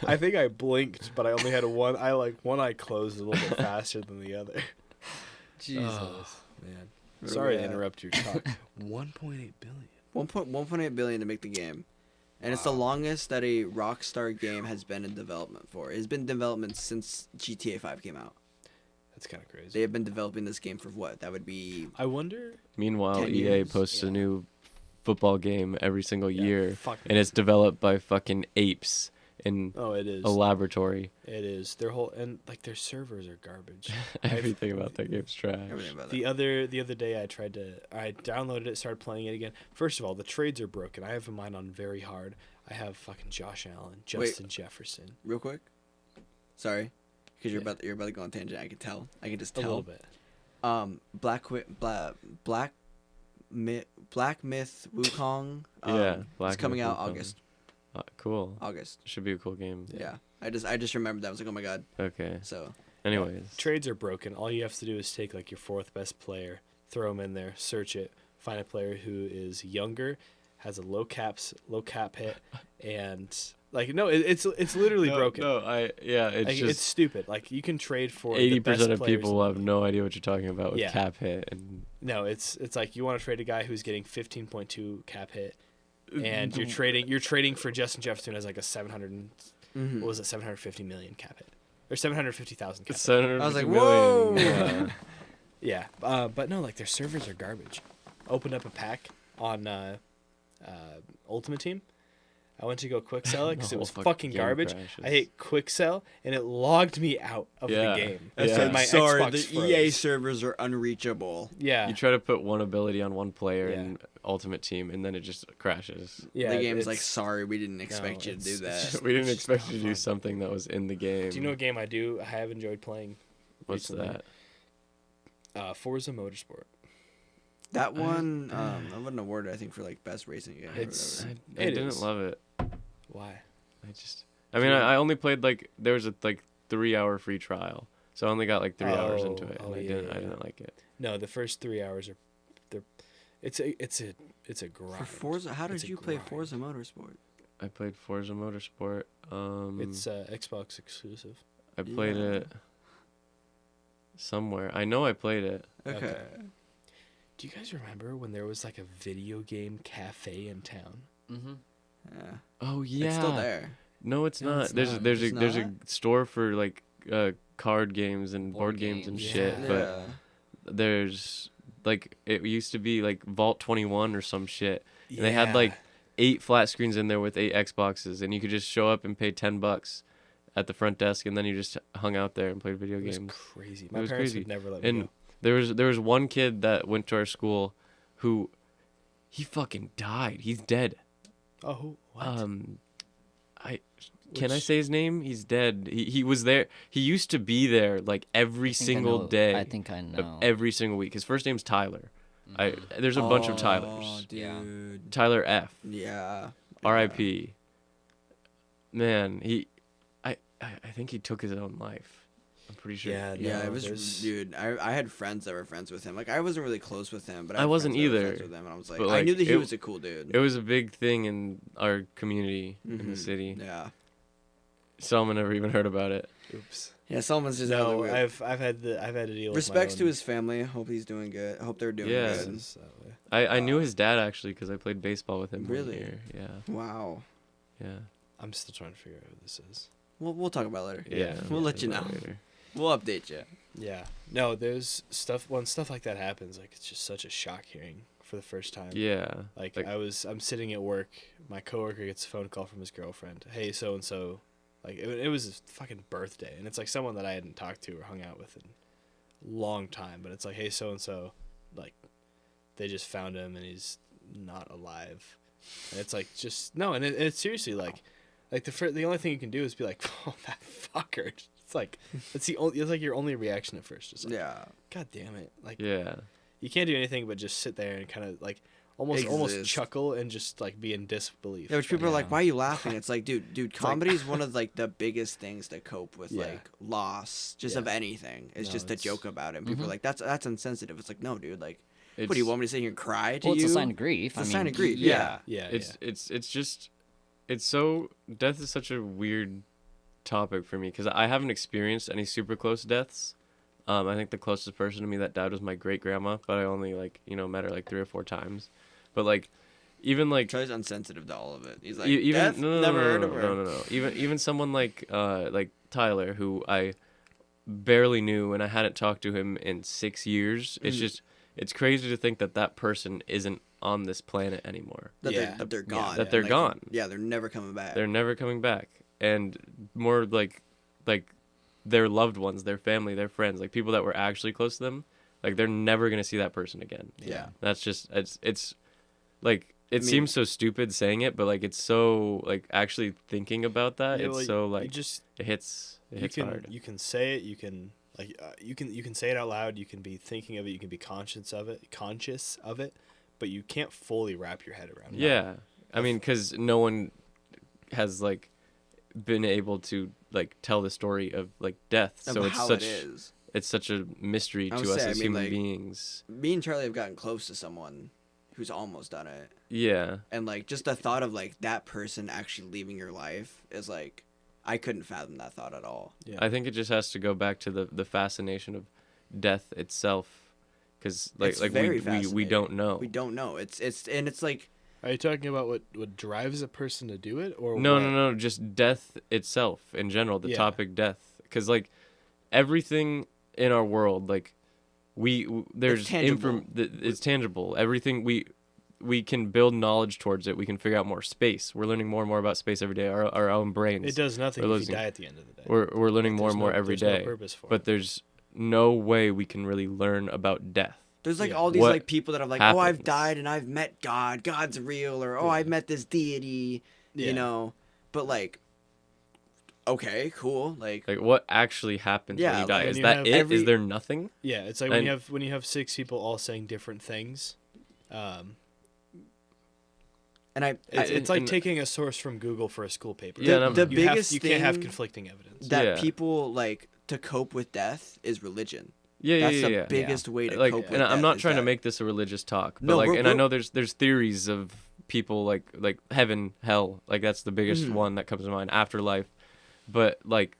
I think I blinked, but I only had one eye closed a little bit faster than the other. Jesus. Man, Where sorry we to at? interrupt your talk. 1.8 billion. 1.8 billion to make the game, and it's the longest that a Rockstar game has been in development for. It's been in development since GTA 5 came out. That's kind of crazy. They have been developing this game for what? That would be I wonder. Meanwhile, 10 EA years, posts yeah. a new football game every single year, Fuck. and it's developed by fucking apes in Oh, it is. a laboratory. It is. Their whole and like their servers are garbage. Everything about that game's trash. everything about The that. other day I downloaded it, started playing it again. First of all, the trades are broken. I have mine on very hard. I have fucking Josh Allen, Justin Jefferson. Real quick, sorry, because you're Yeah. about to go on tangent. I can tell. I can just A tell. little bit. Black Myth Wukong. Yeah, Black it's coming Myth out Wukong. August. Cool. August. Should be a cool game. Yeah. I just remembered that. I was like, oh my god. Okay. So Anyways. Trades are broken. All you have to do is take like your fourth best player, throw him in there, search it, find a player who is younger, has a low cap hit, and Like no, it's literally No, broken. No, it's Like, just it's stupid. Like you can trade for 80% of players people in will the have league. no idea what you're talking about with Yeah. cap hit and No, it's like you want to trade a guy who's getting 15.2 cap hit, and you're trading for Justin Jefferson as like a 700 Mhm. what was it 750 million cap hit or 750,000 cap hit. 750 I was like, million, whoa. yeah. Yeah, but no, like their servers are garbage. Opened up a pack on Ultimate Team. I went to go quick sell it because The it was whole fucking game garbage. crashes. I hit quick sell and it logged me out of Yeah. the game. I So said, my Sorry, Xbox the froze. EA servers are unreachable. Yeah, You try to put one ability on one player Yeah. in Ultimate Team, and then it just crashes. yeah. The game's it's- like, sorry, we didn't expect you to it's- do it's that. just- We didn't it's just expect not you to do fun. something that was in the game. Do you know a game I have enjoyed playing? What's recently? that? Forza Motorsport. That one, I won an award, I think, for like best racing game. It's- or I, whatever. I It didn't is. love it. Why? I mean, I only played there was a 3-hour free trial, so I only got like 3 hours into it, and Oh, I yeah, didn't yeah, I yeah. didn't like it. No, the first 3 hours are, it's a grind. For Forza, how It's did a you play grind. Forza Motorsport? I played Forza Motorsport. It's Xbox exclusive. I played Yeah. it somewhere. I know I played it. Okay. Do you guys remember when there was like a video game cafe in town? Mm-hmm. Yeah. Oh yeah. It's still there. No, it's No, not. it's There's not. there's It's a there's not? a store for like card games and board Board games and games. shit, Yeah. but there's like it used to be like Vault 21 or some shit. And they had like 8 flat screens in there with 8 Xboxes, and you could just show up and pay $10 at the front desk, and then you just hung out there and played video it was games. crazy. It My was parents crazy. would never let me And go. there was one kid that went to our school who he fucking died. He's dead. Oh, what? Can I Which- say his name? He's dead. He was there. He used to be there like every single day. I think I of know. every single week. His first name's Tyler. There's a bunch of Oh, Tylers. dude. Yeah. Tyler F. Yeah. R.I.P. Man, I think he took his own life. I'm pretty sure. Yeah, Yeah, no, it was, there's- dude. I had friends that were friends with him. Like, I wasn't really close with him, but I had wasn't friends that were either, friends with him, and I was like, but, I knew like, that he it- was a cool dude. It was a big thing in our community in the Mhm. city. Yeah. Salman never even heard about it. Oops. Yeah, Salman's just out of the No, weird. I've had to deal with Respects my to own his family. Hope he's doing good. Hope they're doing Yeah. good. business that way. I knew his dad actually because I played baseball with him. Really? One year. Yeah. Wow. Yeah. I'm still trying to figure out who this is. We'll talk about it later. Yeah. We'll let you about know. later. We'll update you. Yeah. No, there's stuff when stuff like that happens, like it's just such a shock hearing for the first time. Yeah. Like, Like- I'm sitting at work, my coworker gets a phone call from his girlfriend. Hey, so and so, like it was his fucking birthday, and it's like someone that I hadn't talked to or hung out with in a long time. But it's like, hey, so and so, like they just found him and he's not alive, and it's like just no, and it's seriously like the only thing you can do is be like, oh that fucker. It's like it's like your only reaction at first. Just like, Yeah. God damn it, like Yeah. you can't do anything but just sit there and kind of like almost Exist. chuckle and just like be in disbelief. Yeah, which people are like, Yeah. "Why are you laughing?" It's like, dude, like- comedy is one of like the biggest things to cope with, Yeah. like loss, just Yeah. of anything. It's No, just to it's- joke about it. And people are Mhm. like, "That's insensitive." It's like, no, dude. Like, It's, what do you want me to sit here and cry to Well, you? it's a sign of grief. It's a I sign mean, of grief. Yeah. yeah, It's just it's so death is such a weird topic for me because I haven't experienced any super close deaths. I think the closest person to me that died was my great grandma, but I only met her like 3 or 4 times. But like even like Charlie's unsensitive to all of it. He's like, even "Death? no, no, Never no, heard no, of her." no. Even someone like Tyler, who I barely knew and I hadn't talked to him in 6 years. It's Mhm. just it's crazy to think that that person isn't on this planet anymore. That Yeah. they're Yeah, gone. that they're Like, gone. Yeah, they're never coming back. They're never coming back, and more like their loved ones, their family, their friends, like people that were actually close to them, like they're never gonna see that person again. Yeah. That's just it's like it mean- seems so stupid saying it, but like it's so like actually thinking about that, Yeah, it's well, so you like just it hits hard. you can say it, you can you can say it out loud, you can be thinking of it, you can be conscious of it, but you can't fully wrap your head around it. Yeah, I mean, because no one has like been able to like tell the story of like death, Of so it's how such it is. it's such a mystery I to would us say, I as mean, human like, beings. Me and Charlie have gotten close to someone who's almost done it. Yeah. And like just the thought of like that person actually leaving your life is like, I couldn't fathom that thought at all. Yeah. I think it just has to go back to the fascination of death itself, because It's very we fascinating. don't know. We don't know. It's like, Are you talking about what drives a person to do it, or No, what? no, just death itself in general. The Yeah. topic death, because like everything in our world, like there's tangible. it's tangible. Everything we can build knowledge towards it. We can figure out more space. We're learning more and more about space every day. Our own brains. It does nothing We're if you losing- die at the end of the day. We're learning more There's and more no- every there's day. No purpose for But it. there's no way we can really learn about death. there's like Yeah. all these What like people that have like, oh, I've happens? died and I've met God. God's real. Or, oh, Yeah. I've met this deity, Yeah. you know? But like, okay, cool. Like, Like what actually happens Yeah, when you like, die? when Is you that have it? every- Is there nothing? Yeah, it's like And- when you have 6 people all saying different things. and It's like and- taking a source from Google for a school paper. Yeah, and I'm- the you biggest you can't have thing conflicting evidence. that Yeah. people like to cope with death is religion. Yeah, That's yeah, the yeah. biggest way to Like, cope with and I'm death not is trying to that- make this a religious talk, but No, like, we're- and I we're- know there's theories of people like heaven, hell, like that's the biggest Mhm. one that comes to mind. Afterlife, but like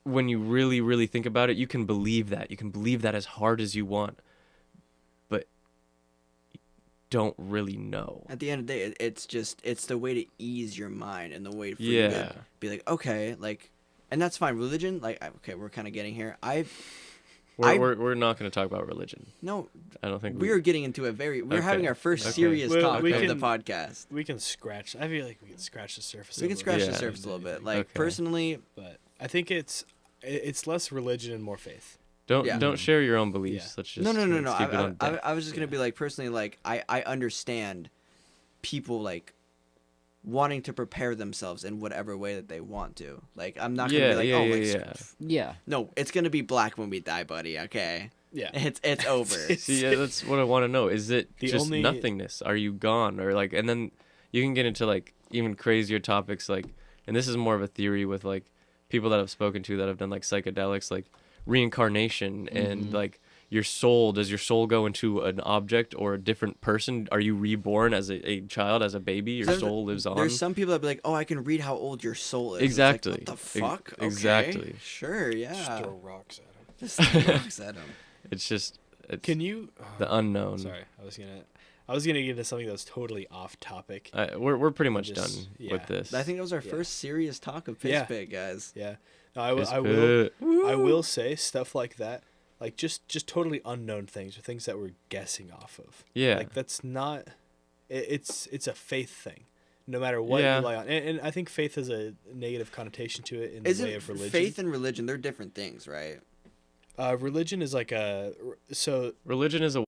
when you really, really think about it, you can believe that. You can believe that as hard as you want, but you don't really know. At the end of the day, it's the way to ease your mind and the way for you Yeah. to be like, okay, like, and that's fine. Religion, like, okay, we're kind of getting here. We're not going to talk about religion. No, I don't think we're getting into we're having Okay. our first Okay. serious Well, talk we of the can- podcast. We can scratch. I feel like we can scratch the surface. We can scratch the Yeah. surface a little bit. Like, Okay. personally, But I think it's less religion and more faith. Don't Yeah. don't share your own beliefs. Yeah. Let's just no. let's keep it on death. I was just gonna be like, personally, like, I understand people like wanting to prepare themselves in whatever way that they want to. Like, I'm not gonna Yeah, be like, yeah, oh, yeah, like, yeah. Yeah. no, it's gonna be black when we die, buddy. Okay, Yeah. it's over. See, yeah, that's what I want to know. Is it The just only- nothingness? Are you gone? Or like, and then you can get into like even crazier topics like, and this is more of a theory with like people that I've spoken to that have done like psychedelics, like reincarnation and like your soul. Does your soul go into an object or a different person? Are you reborn as a child, as a baby? Your There's- soul lives on. There's some people that be like, oh, I can read how old your soul is. It's like, Exactly. what the fuck? Okay, exactly. Sure. Yeah. Just throw rocks at him. Just throw rocks at 'em. It's just it's Can you? the unknown. Sorry, I was gonna get into something that was totally off topic. We're pretty much Just- done yeah. with this. I think that was our Yeah. first serious talk of Yeah. Pittsburgh, guys. Yeah. No, I will. It's I will. good. I will say stuff like that, like just totally unknown things or things that we're guessing off of. Yeah. Like that's not. It's a faith thing, no matter what Yeah. you rely on. And I think faith has a negative connotation to it in the Isn't way of religion. faith and religion? They're different things, right? Religion is like so Religion is a